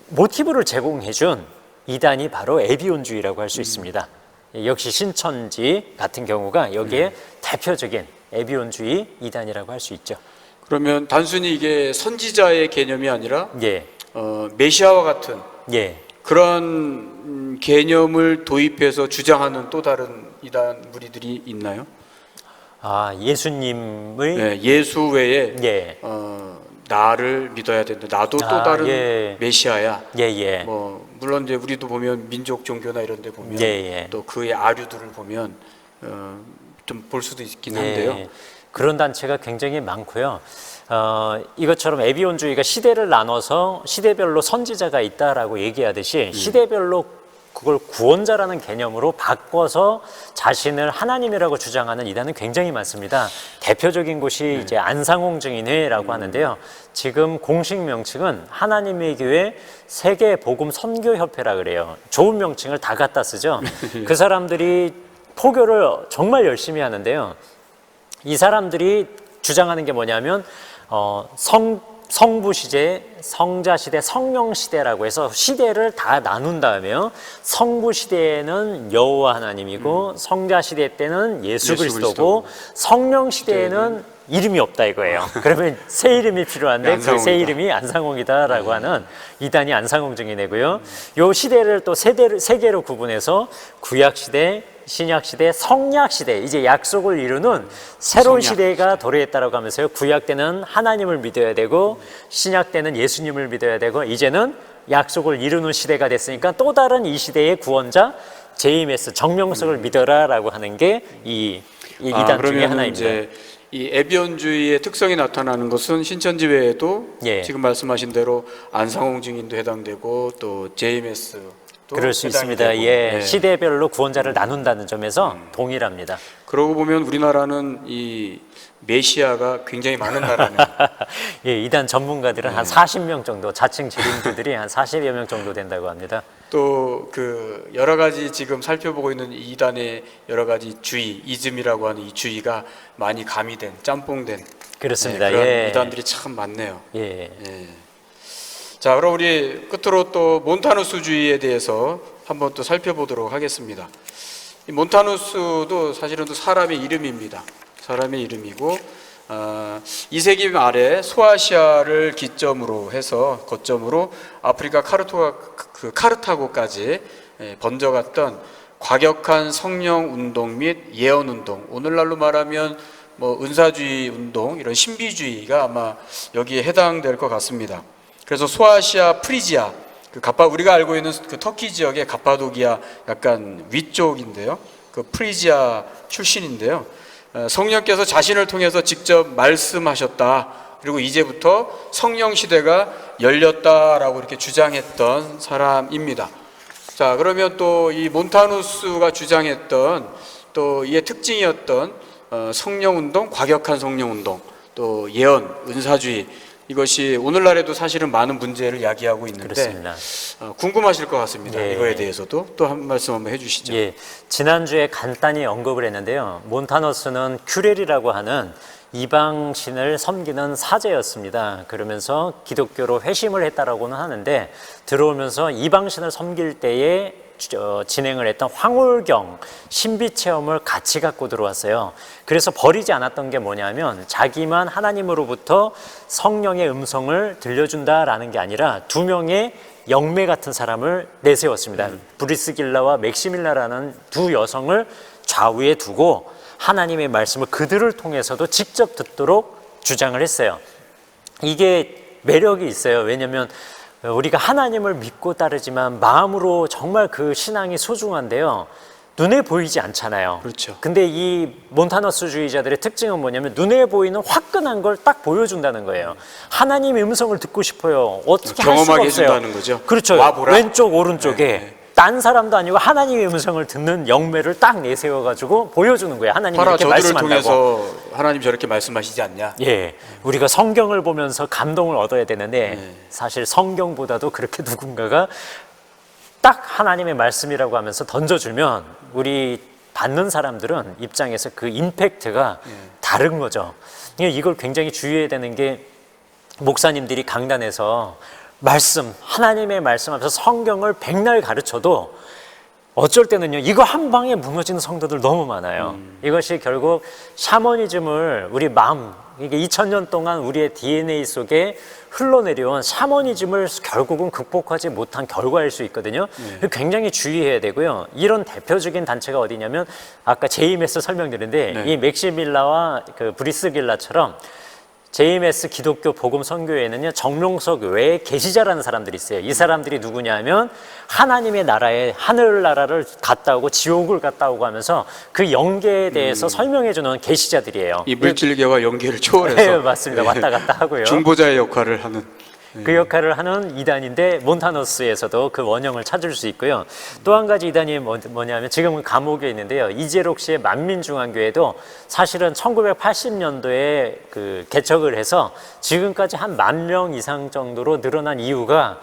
모티브를 제공해준 이단이 바로 에비온주의라고 할 수 있습니다. 역시 신천지 같은 경우가 여기에 대표적인 에비온주의 이단이라고 할 수 있죠. 그러면 단순히 이게 선지자의 개념이 아니라 메시아와 같은 그런 개념을 도입해서 주장하는 또 다른 이단 무리들이 있나요? 예수님의 예수 외에 나를 믿어야 된다. 나도 또 다른 메시아야. 뭐 물론 이제 우리도 보면 민족 종교나 이런 데 보면 또 그의 아류들을 보면 좀 볼 수도 있긴 한데요. 그런 단체가 굉장히 많고요. 이것처럼 에비온주의가 시대를 나눠서 시대별로 선지자가 있다라고 얘기하듯이 시대별로 그걸 구원자라는 개념으로 바꿔서 자신을 하나님이라고 주장하는 이단은 굉장히 많습니다. 대표적인 곳이 이제 안상홍 증인회라고 하는데요. 지금 공식 명칭은 하나님의 교회 세계 복음 선교 협회라 그래요. 좋은 명칭을 다 갖다 쓰죠. 그 사람들이 포교를 정말 열심히 하는데요. 이 사람들이 주장하는 게 뭐냐면 성부 시대, 성자 시대, 성령 시대라고 해서 시대를 다 나눈 다음에요. 성부 시대에는 여호와 하나님이고 성자 시대 때는 예수 그리스도고 성령 시대에는 이름이 없다 이거예요. 그러면 새 이름이 필요한데 그 새 이름이 안상홍이다라고 하는 이단이 안상홍 증인이고요. 요 시대를 또 세 개로 구분해서 구약 시대, 신약 시대, 성약 시대, 이제 약속을 이루는 새로운 시대가 도래했다라고 하면서요. 구약 때는 하나님을 믿어야 되고 신약 때는 예수님을 믿어야 되고 이제는 약속을 이루는 시대가 됐으니까 또 다른 이 시대의 구원자 JMS 정명석을 믿어라라고 하는 게 이 이단 중에 하나입니다. 이제 이 에비온주의의 특성이 나타나는 것은 신천지 외에도 지금 말씀하신 대로 안상홍 증인도 해당되고 또 JMS 그럴 수 있습니다. 예, 시대별로 구원자를 나눈다는 점에서 동일합니다. 그러고 보면 우리나라는 이 메시아가 굉장히 많은 나라네요. 예, 이단 전문가들은 한 40명 정도, 자칭 지림들이 한 40여 명 정도 된다고 합니다. 또 그 여러 가지 지금 살펴보고 있는 이단의 여러 가지 주의, 이즘이라고 하는 이 주의가 많이 가미된, 짬뽕된 그렇습니다. 그런 이단들이 참 많네요. 예. 자, 그럼 우리 끝으로 또 몬타누스주의에 대해서 한번 또 살펴보도록 하겠습니다. 이 몬타누스도 사실은 또 사람의 이름입니다. 사람의 이름이고 2세기 말에 소아시아를 기점으로 해서 거점으로 아프리카 카르타고까지 번져갔던 과격한 성령 운동 및 예언 운동, 오늘날로 말하면 뭐 은사주의 운동, 이런 신비주의가 아마 여기에 해당될 것 같습니다. 그래서 소아시아, 프리지아, 우리가 알고 있는 그 터키 지역의 가파도기아 약간 위쪽인데요. 그 프리지아 출신인데요. 성령께서 자신을 통해서 직접 말씀하셨다. 그리고 이제부터 성령 시대가 열렸다라고 이렇게 주장했던 사람입니다. 자, 그러면 또 이 몬타누스가 주장했던 또 이의 특징이었던 성령 운동, 과격한 성령 운동, 또 예언, 은사주의, 이것이 오늘날에도 사실은 많은 문제를 야기하고 있는데 그렇습니다. 궁금하실 것 같습니다. 이거에 대해서도 또 한 말씀 한번 해주시죠. 예, 지난주에 간단히 언급을 했는데요. 몬타누스는 큐렐이라고 하는 이방신을 섬기는 사제였습니다. 그러면서 기독교로 회심을 했다라고는 하는데 들어오면서 이방신을 섬길 때에 진행을 했던 황홀경 신비체험을 같이 갖고 들어왔어요. 그래서 버리지 않았던 게 뭐냐면 자기만 하나님으로부터 성령의 음성을 들려준다라는 게 아니라 두 명의 영매 같은 사람을 내세웠습니다. 브리스길라와 맥시밀라라는 두 여성을 좌우에 두고 하나님의 말씀을 그들을 통해서도 직접 듣도록 주장을 했어요. 이게 매력이 있어요. 왜냐하면 우리가 하나님을 믿고 따르지만 마음으로 정말 그 신앙이 소중한데요. 눈에 보이지 않잖아요. 그렇죠. 근데 이 몬타누스주의자들의 특징은 뭐냐면 눈에 보이는 화끈한 걸 딱 보여준다는 거예요. 하나님의 음성을 듣고 싶어요. 어떻게 할 수가 경험하게 없어요. 해준다는 거죠. 그렇죠. 와보라. 왼쪽 오른쪽에 딴 사람도 아니고 하나님의 음성을 듣는 영매를 딱 내세워가지고 보여주는 거예요. 하나님이 봐라, 이렇게 저들을 말씀한다고. 통해서 하나님 저렇게 말씀하시지 않냐. 예, 우리가 성경을 보면서 감동을 얻어야 되는데 사실 성경보다도 그렇게 누군가가 딱 하나님의 말씀이라고 하면서 던져주면 우리 받는 사람들은 입장에서 그 임팩트가 다른 거죠. 이걸 굉장히 주의해야 되는 게 목사님들이 강단에서 하나님의 말씀하면서 성경을 백날 가르쳐도 어쩔 때는요, 이거 한 방에 무너지는 성도들 너무 많아요. 이것이 결국 샤머니즘을 우리 마음, 이게 2000년 동안 우리의 DNA 속에 흘러내려온 샤머니즘을 결국은 극복하지 못한 결과일 수 있거든요. 굉장히 주의해야 되고요. 이런 대표적인 단체가 어디냐면 아까 JMS 설명드렸는데 이 맥시밀라와 그 브리스길라처럼 JMS 기독교 복음 선교회는요, 정명석 외에 계시자라는 사람들이 있어요. 이 사람들이 누구냐면 하나님의 나라에 하늘나라를 갔다 오고 지옥을 갔다 오고 하면서 그 영계에 대해서 설명해주는 계시자들이에요. 이 물질계와 영계를 초월해서 네, 맞습니다. 왔다 갔다 하고요. 중보자의 역할을 하는. 그 역할을 하는 이단인데 몬타너스에서도 그 원형을 찾을 수 있고요. 또 한 가지 이단이 뭐냐면 지금은 감옥에 있는데요. 이재록 씨의 만민중앙교회도 사실은 1980년도에 그 개척을 해서 지금까지 한 10,000명 이상 정도로 늘어난 이유가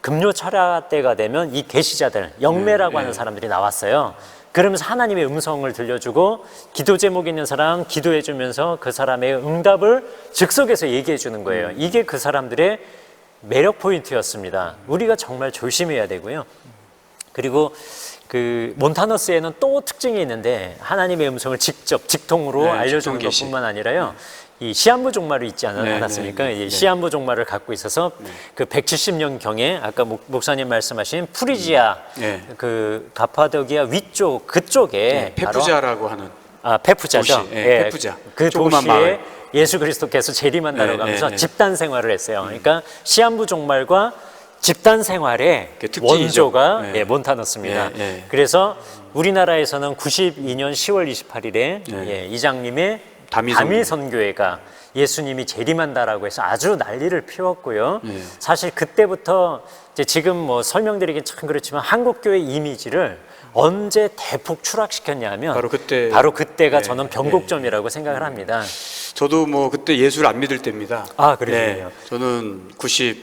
금요 철야 때가 되면 이 계시자들, 영매라고 하는 사람들이 나왔어요. 그러면서 하나님의 음성을 들려주고 기도 제목 있는 사람 기도해 주면서 그 사람의 응답을 즉석에서 얘기해 주는 거예요. 이게 그 사람들의 매력 포인트였습니다. 우리가 정말 조심해야 되고요. 그리고 그 몬타너스에는 또 특징이 있는데 하나님의 음성을 직접 직통으로 알려주는 것뿐만 아니라요. 이 시한부 종말이 있지 않았습니까? 시한부 종말을 갖고 있어서 그 170년 경에 아까 목사님 말씀하신 프리지아 그 가파도기아 위쪽 그쪽에 페푸자라고 하는 페푸자죠. 도시, 페푸자. 그 조그만 도시에 마을. 예수 그리스도께서 재림한다고 하면서 집단 생활을 했어요. 그러니까 시한부 종말과 집단 생활의 원조가 몬타너스입니다. 그래서 우리나라에서는 92년 10월 28일에 이장님의 다미 선교회가 예수님이 재림한다라고 해서 아주 난리를 피웠고요. 사실 그때부터 이제 지금 뭐 설명드리긴 참 그렇지만 한국교회 이미지를 언제 대폭 추락시켰냐면 바로 그때가 저는 변곡점이라고 생각을 합니다. 저도 뭐 그때 예수를 안 믿을 때입니다. 아, 그러시군요. 저는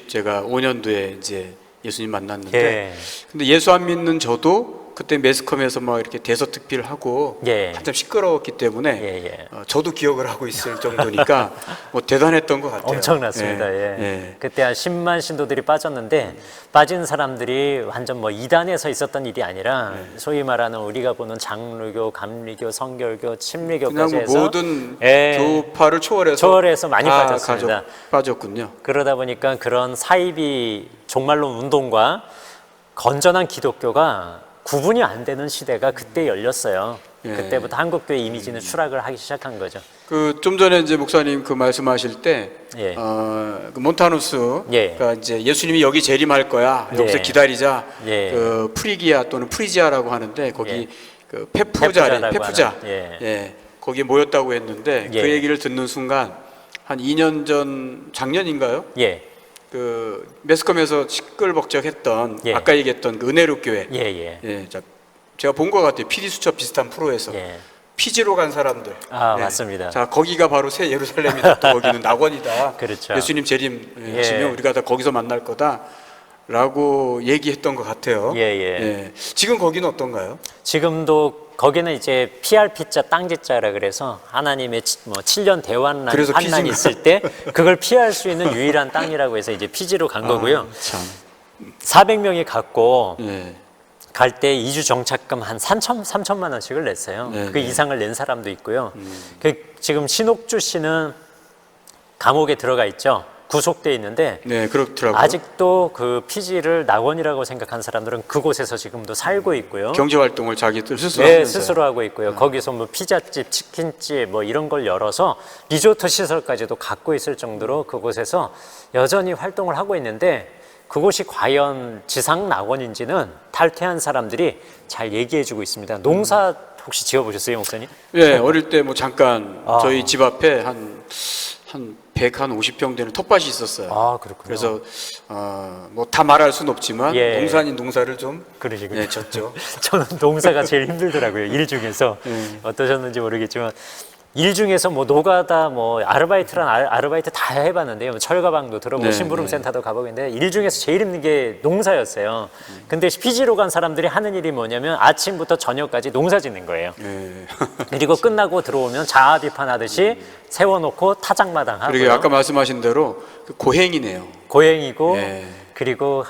제가 5년도에 이제 예수님 만났는데 근데 예수 안 믿는 저도 그때 매스컴에서 막 이렇게 대서특필을 하고 한참 시끄러웠기 때문에 저도 기억을 하고 있을 정도니까 뭐 대단했던 것 같아요. 엄청났습니다. 그때 한 10만 신도들이 빠졌는데 빠진 사람들이 완전 뭐 이단에서 있었던 일이 아니라 소위 말하는 우리가 보는 장로교, 감리교, 성결교, 침례교까지 그냥 해서 모든 교파를 초월해서 많이 빠졌습니다. 빠졌군요. 그러다 보니까 그런 사이비 종말론 운동과 건전한 기독교가 구분이 안 되는 시대가 그때 열렸어요. 그때부터 한국교회 이미지는 추락을 하기 시작한 거죠. 그 좀 전에 이제 목사님 그 말씀하실 때, 그 몬타누스가 이제 예수님이 여기 재림할 거야. 여기서 기다리자. 그 프리기아 또는 프리지아라고 하는데 거기 그 페푸자, 거기에 모였다고 했는데 그 얘기를 듣는 순간 한 2년 전 작년인가요? 그 매스컴에서 시끌벅적했던 아까 얘기했던 그 은혜로 교회, 제가 본 것 같아요. PD 수첩 비슷한 프로에서 피지로 간 사람들. 맞습니다. 자, 거기가 바로 새 예루살렘이다. 또 거기는 낙원이다. 그렇죠. 예수님 재림하시면 우리가 다 거기서 만날 거다라고 얘기했던 것 같아요. 지금 거기는 어떤가요? 지금도 거기는 이제 PRP자 땅지자라 그래서 하나님의 뭐 7년 환난이 있을 때 그걸 피할 수 있는 유일한 땅이라고 해서 이제 피지로 간 거고요. 400명이 갔고 갈 때 2주 정착금 한 3천만 원씩을 냈어요. 그 이상을 낸 사람도 있고요. 그 지금 신옥주 씨는 감옥에 들어가 있죠. 구속돼 있는데 그렇더라고요. 아직도 그 피지를 낙원이라고 생각한 사람들은 그곳에서 지금도 살고 있고요. 경제 활동을 자기들 스스로 하면서요. 스스로 하고 있고요. 거기서 뭐 피자집, 치킨집 뭐 이런 걸 열어서 리조트 시설까지도 갖고 있을 정도로 그곳에서 여전히 활동을 하고 있는데 그곳이 과연 지상 낙원인지는 탈퇴한 사람들이 잘 얘기해주고 있습니다. 농사 혹시 지어보셨어요, 목사님? 어릴 때 뭐 잠깐 저희 집 앞에 한 150평 되는 텃밭이 있었어요. 그렇군요. 그래서 뭐 다 말할 수는 없지만 농사인 농사를 좀 졌죠. 저는 농사가 제일 힘들더라고요. 일 중에서 어떠셨는지 모르겠지만 일 중에서 뭐 노가다 뭐 아르바이트 다 해봤는데요. 철가방도 들어보고 심부름센터도 가보고 했는데 일 중에서 제일 힘든 게 농사였어요. 근데 피지로 간 사람들이 하는 일이 뭐냐면 아침부터 저녁까지 농사 짓는 거예요. 그리고 끝나고 들어오면 자아 비판하듯이 세워놓고 타작마당 하고요. 그리고 아까 말씀하신 대로 고행이네요. 고행이고 그리고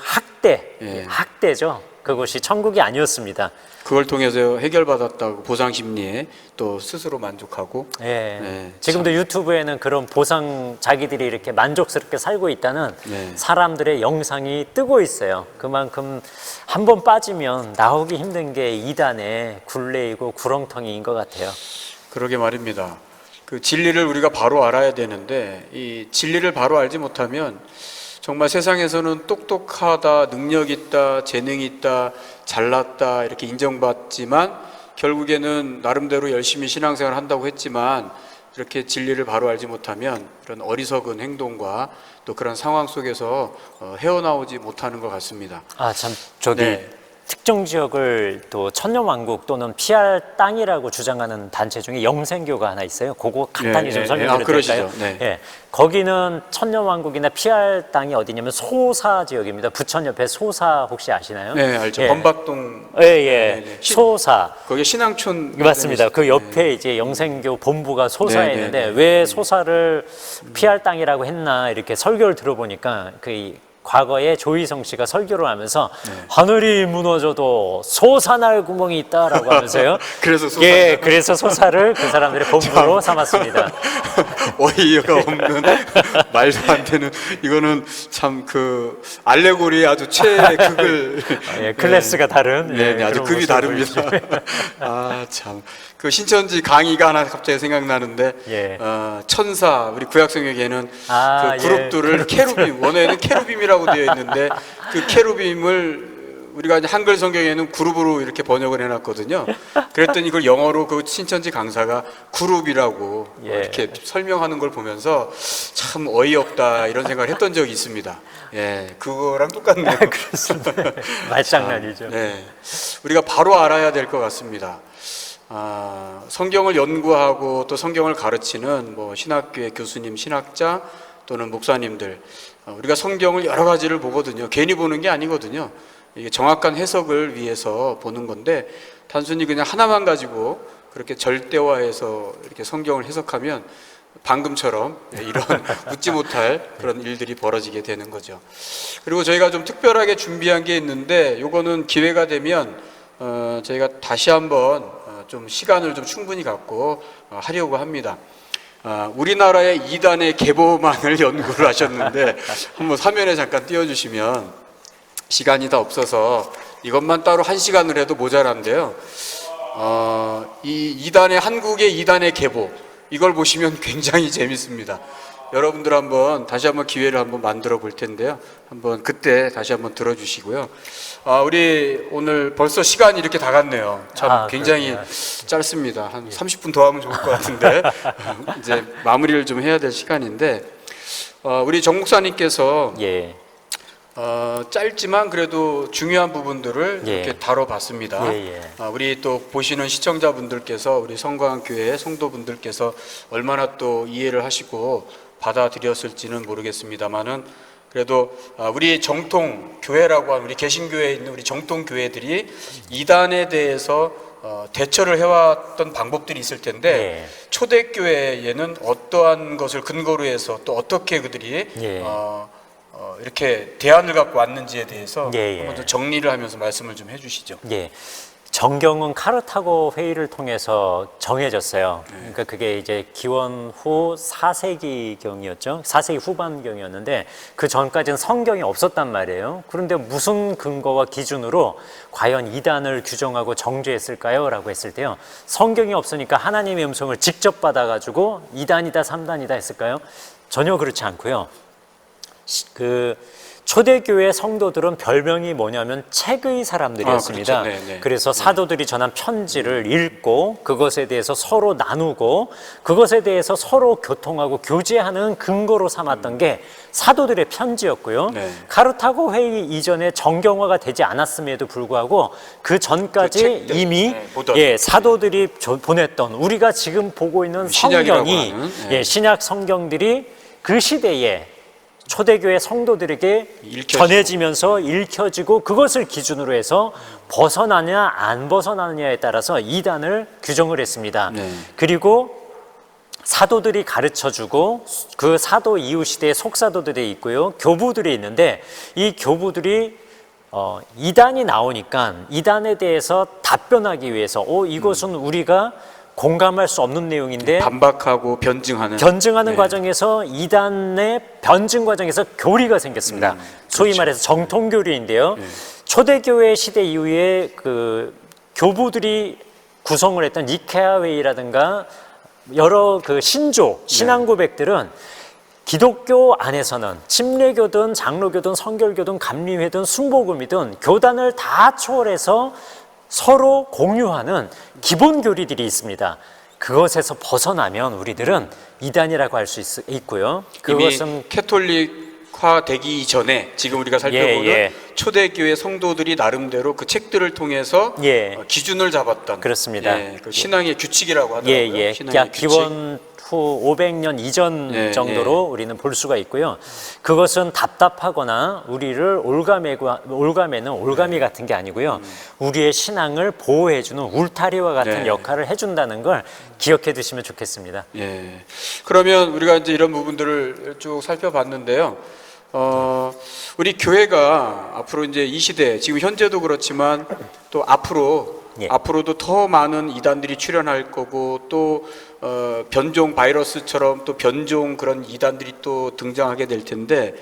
학대죠. 그것이 천국이 아니었습니다. 그걸 통해서 해결받았다고 보상 심리에 또 스스로 만족하고. 지금도 유튜브에는 그런 자기들이 이렇게 만족스럽게 살고 있다는 사람들의 영상이 뜨고 있어요. 그만큼 한번 빠지면 나오기 힘든 게 이단의 굴레이고 구렁텅이인 것 같아요. 그러게 말입니다. 그 진리를 우리가 바로 알아야 되는데 이 진리를 바로 알지 못하면 정말 세상에서는 똑똑하다, 능력 있다, 재능 있다, 잘났다 이렇게 인정받지만 결국에는 나름대로 열심히 신앙생활 한다고 했지만 이렇게 진리를 바로 알지 못하면 이런 어리석은 행동과 또 그런 상황 속에서 헤어나오지 못하는 것 같습니다. 아, 참, 저기 네. 특정 지역을 또 천년왕국 또는 피할 땅이라고 주장하는 단체 중에 영생교가 하나 있어요. 그거 간단히 네, 좀 네, 설명드려도 그러시죠. 될까요? 네. 예, 거기는 천년왕국이나 피할 땅이 어디냐면 소사 지역입니다. 부천 옆에 소사 혹시 아시나요? 네, 알죠. 예. 범박동. 예, 예. 네, 네. 소사. 거기 신앙촌. 맞습니다. 그 옆에 이제 영생교 본부가 소사에 네, 있는데 네, 네. 왜 소사를 피할 땅이라고 했나 이렇게 설교를 들어보니까 그 과거에 조희성 씨가 설교를 하면서 하늘이 무너져도 솟아날 구멍이 있다라고 하면서요. 그래서 소사. 예, 그래서 소사를 그 사람들의 본부로 삼았습니다. 어이가 없는 말도 안 되는 이거는 참 그 알레고리의 아주 최극을 예, 클래스가 다른 네, 네, 아주 그런 급이 모습을 다릅니다. 아, 참. 그 신천지 강의가 하나 갑자기 생각나는데, 예. 천사, 우리 구약성경에는 아, 그 그룹들을 예. 케루빔, 원어에는 케루빔이라고 되어 있는데, 그 케루빔을 우리가 이제 한글 성경에는 그룹으로 이렇게 번역을 해놨거든요. 그랬더니 이걸 영어로 그 신천지 강사가 그룹이라고 예. 이렇게 설명하는 걸 보면서 참 어이없다 이런 생각을 했던 적이 있습니다. 예, 그거랑 똑같네요. 그렇습니다. 말장난이죠. 네, 우리가 바로 알아야 될 것 같습니다. 성경을 연구하고 또 성경을 가르치는 뭐 신학교의 교수님, 신학자 또는 목사님들, 우리가 성경을 여러 가지를 보거든요. 괜히 보는 게 아니거든요. 이게 정확한 해석을 위해서 보는 건데 단순히 그냥 하나만 가지고 그렇게 절대화해서 이렇게 성경을 해석하면 방금처럼 이런 웃지 못할 그런 일들이 벌어지게 되는 거죠. 그리고 저희가 좀 특별하게 준비한 게 있는데 요거는 기회가 되면 저희가 다시 한번 좀 시간을 좀 충분히 갖고 하려고 합니다. 우리나라의 이단의 계보만을 연구를 하셨는데 한번 화면에 잠깐 띄워주시면 시간이 다 없어서 이것만 따로 1시간을 해도 모자란데요. 이 이단의 한국의 이단의 계보 이걸 보시면 굉장히 재밌습니다. 여러분들 한번 다시 한번 기회를 한번 만들어 볼 텐데요. 한번 그때 다시 한번 들어주시고요. 우리 오늘 벌써 시간이 이렇게 다 갔네요. 참 굉장히 그렇구나. 짧습니다. 한 30분 더 하면 좋을 것 같은데 이제 마무리를 좀 해야 될 시간인데 우리 정 목사님께서 예. 짧지만 그래도 중요한 부분들을 예. 이렇게 다뤄봤습니다. 예, 예. 우리 또 보시는 시청자분들께서 우리 성광교회 성도분들께서 얼마나 또 이해를 하시고 받아들였을지는 모르겠습니다만은 그래도 우리 정통 교회라고 하는 우리 개신교회에 있는 우리 정통 교회들이 이단에 대해서 대처를 해왔던 방법들이 있을 텐데 예. 초대교회에는 어떠한 것을 근거로 해서 또 어떻게 그들이 예. 이렇게 대안을 갖고 왔는지에 대해서 예, 예. 한번 더 정리를 하면서 말씀을 좀 해주시죠. 예. 정경은 카르타고 회의를 통해서 정해졌어요. 그러니까 그게 이제 기원 후 4세기경이었죠. 4세기 후반경이었는데 그 전까지는 성경이 없었단 말이에요. 그런데 무슨 근거와 기준으로 과연 이단을 규정하고 정죄했을까요? 라고 했을 때요. 성경이 없으니까 하나님의 음성을 직접 받아가지고 2단이다 3단이다 했을까요? 전혀 그렇지 않고요. 그 초대교회 성도들은 별명이 뭐냐면 책의 사람들이었습니다. 그렇죠. 네, 네. 그래서 사도들이 전한 편지를 읽고 그것에 대해서 서로 나누고 그것에 대해서 서로 교통하고 교제하는 근거로 삼았던 게 사도들의 편지였고요. 네. 카르타고 회의 이전에 정경화가 되지 않았음에도 불구하고 그 전까지 그 책들, 이미 네, 보던. 사도들이 보냈던 우리가 지금 보고 있는 신약이라고 성경이 하는, 네. 신약 성경들이 그 시대에 초대교회 성도들에게 읽혀지고. 전해지면서 읽혀지고 그것을 기준으로 해서 벗어나냐 안 벗어나느냐에 따라서 이단을 규정을 했습니다. 네. 그리고 사도들이 가르쳐주고 그 사도 이후 시대에 속사도들이 있고요. 교부들이 있는데 이 교부들이 이단이 나오니까 이단에 대해서 답변하기 위해서 이것은 우리가 공감할 수 없는 내용인데 반박하고 변증하는 네. 과정에서 이단의 변증 과정에서 교리가 생겼습니다. 소위 그렇죠. 말해서 정통교리인데요. 초대교회 시대 이후에 그 교부들이 구성을 했던 니케아 회의라든가 여러 그 신앙 고백들은 기독교 안에서는 침례교든 장로교든 성결교든 감리회든 순복음이든 교단을 다 초월해서 서로 공유하는 기본 교리들이 있습니다. 그것에서 벗어나면 우리들은 이단이라고 할 수 있고요. 그것은 이미 캐톨릭화 되기 전에 지금 우리가 살펴보는 예. 초대교회 성도들이 나름대로 그 책들을 통해서 예. 기준을 잡았던 그렇습니다. 그 신앙의 규칙이라고 하더라고요. 예. 신앙의 약 기원 후 500년 이전 예, 정도로 우리는 볼 수가 있고요. 그것은 답답하거나 우리를 올가매는 올가미 같은 게 아니고요. 우리의 신앙을 보호해주는 울타리와 같은 네. 역할을 해준다는 걸 기억해 두시면 좋겠습니다. 예. 그러면 우리가 이제 이런 부분들을 쭉 살펴봤는데요. 우리 교회가 앞으로 이제 이 시대, 지금 현재도 그렇지만 또 예. 앞으로도 더 많은 이단들이 출현할 거고 또 변종 바이러스처럼 또 변종 그런 이단들이 또 등장하게 될 텐데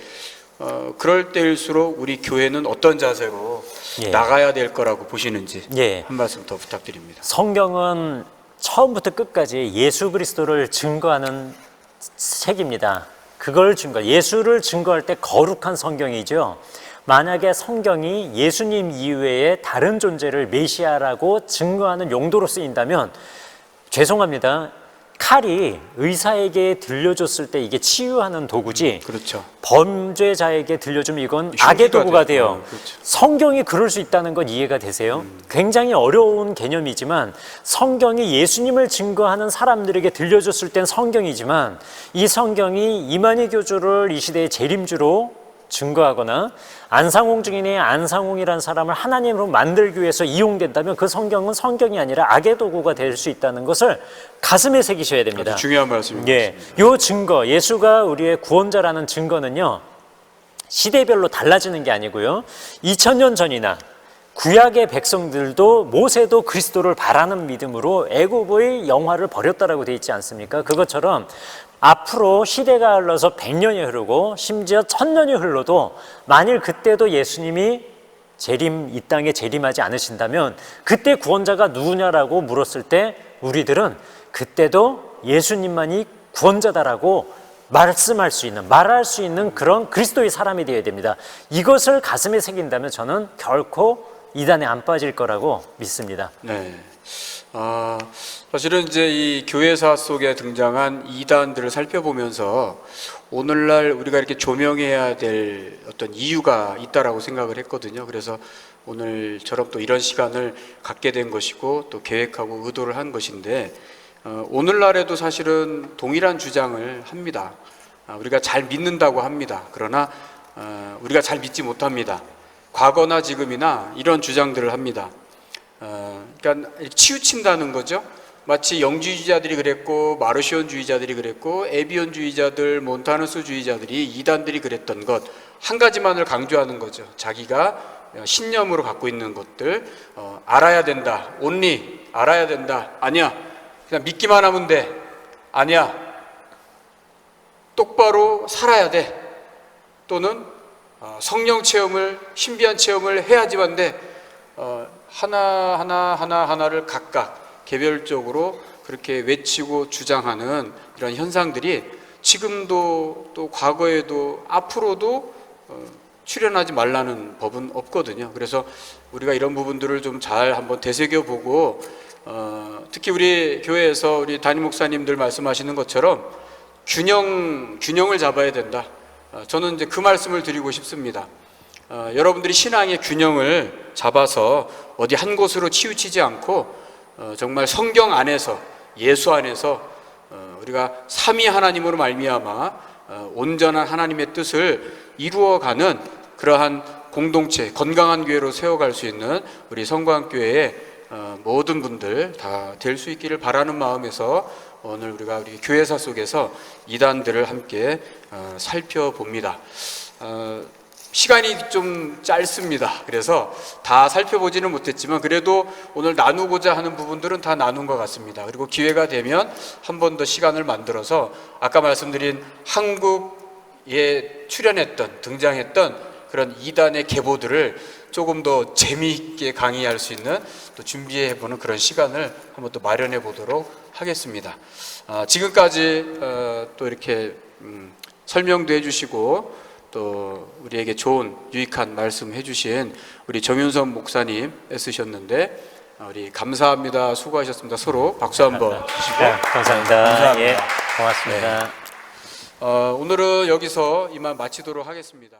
그럴 때일수록 우리 교회는 어떤 자세로 예. 나가야 될 거라고 보시는지 예. 한 말씀 더 부탁드립니다. 성경은 처음부터 끝까지 예수 그리스도를 증거하는 책입니다. 그걸 예수를 증거할 때 거룩한 성경이죠. 만약에 성경이 예수님 이외에 다른 존재를 메시아라고 증거하는 용도로 쓰인다면 죄송합니다. 칼이 의사에게 들려줬을 때 이게 치유하는 도구지 그렇죠. 범죄자에게 들려주면 이건 흉기가 악의 도구가 돼요. 돼요. 그렇죠. 성경이 그럴 수 있다는 건 이해가 되세요? 굉장히 어려운 개념이지만 성경이 예수님을 증거하는 사람들에게 들려줬을 땐 성경이지만 이 성경이 이만희 교주를 이 시대의 재림주로 증거하거나 안상홍 증인의 안상홍이라는 사람을 하나님으로 만들기 위해서 이용된다면 그 성경은 성경이 아니라 악의 도구가 될 수 있다는 것을 가슴에 새기셔야 됩니다. 아주 중요한 말씀입니다. 예, 요 증거, 예수가 우리의 구원자라는 증거는요 시대별로 달라지는 게 아니고요 2000년 전이나 구약의 백성들도 모세도 그리스도를 바라는 믿음으로 애굽의 영화를 버렸다라고 돼 있지 않습니까? 그것처럼 앞으로 시대가 흘러서 100년이 흐르고 심지어 1000년이 흘러도 만일 그때도 예수님이 이 땅에 재림하지 않으신다면 그때 구원자가 누구냐라고 물었을 때 우리들은 그때도 예수님만이 구원자다라고 말할 수 있는 그런 그리스도의 사람이 되어야 됩니다. 이것을 가슴에 새긴다면 저는 결코 이단에 안 빠질 거라고 믿습니다. 네. 사실은 이제 이 교회사 속에 등장한 이단들을 살펴보면서 오늘날 우리가 이렇게 조명해야 될 어떤 이유가 있다라고 생각을 했거든요. 그래서 오늘처럼 또 이런 시간을 갖게 된 것이고 또 계획하고 의도를 한 것인데 오늘날에도 사실은 동일한 주장을 합니다. 우리가 잘 믿는다고 합니다. 그러나 우리가 잘 믿지 못합니다. 과거나 지금이나 이런 주장들을 합니다. 그러니까 치우친다는 거죠. 마치 영주의자들이 그랬고 마르시온주의자들이 그랬고 에비온주의자들, 몬타누스주의자들이 이단들이 그랬던 것 한 가지만을 강조하는 거죠. 자기가 신념으로 갖고 있는 것들 알아야 된다. 온리 알아야 된다. 아니야. 그냥 믿기만 하면 돼. 아니야. 똑바로 살아야 돼. 또는 성령 체험을 신비한 체험을 해야지만 돼. 하나를 각각 개별적으로 그렇게 외치고 주장하는 이런 현상들이 지금도 또 과거에도 앞으로도 출현하지 말라는 법은 없거든요. 그래서 우리가 이런 부분들을 좀 잘 한번 되새겨보고 특히 우리 교회에서 우리 담임 목사님들 말씀하시는 것처럼 균형을 잡아야 된다. 저는 이제 그 말씀을 드리고 싶습니다. 여러분들이 신앙의 균형을 잡아서 어디 한 곳으로 치우치지 않고 정말 성경 안에서 예수 안에서 우리가 삼위 하나님으로 말미암아 온전한 하나님의 뜻을 이루어가는 그러한 공동체, 건강한 교회로 세워갈 수 있는 우리 성광교회의 모든 분들 다 될 수 있기를 바라는 마음에서 오늘 우리가 우리 교회사 속에서 이단들을 함께 살펴봅니다. 시간이 좀 짧습니다. 그래서 다 살펴보지는 못했지만 그래도 오늘 나누고자 하는 부분들은 다 나눈 것 같습니다. 그리고 기회가 되면 한 번 더 시간을 만들어서 아까 말씀드린 한국에 등장했던 그런 이단의 계보들을 조금 더 재미있게 강의할 수 있는 또 준비해보는 그런 시간을 한번 또 마련해 보도록 하겠습니다. 지금까지 또 이렇게 설명도 해주시고 또 우리에게 좋은 유익한 말씀 해주신 우리 정윤선 목사님 애쓰셨는데 우리 감사합니다. 수고하셨습니다. 서로 박수 한번 주시고. 네, 감사합니다. 감사합니다. 예, 고맙습니다. 오늘은 여기서 이만 마치도록 하겠습니다.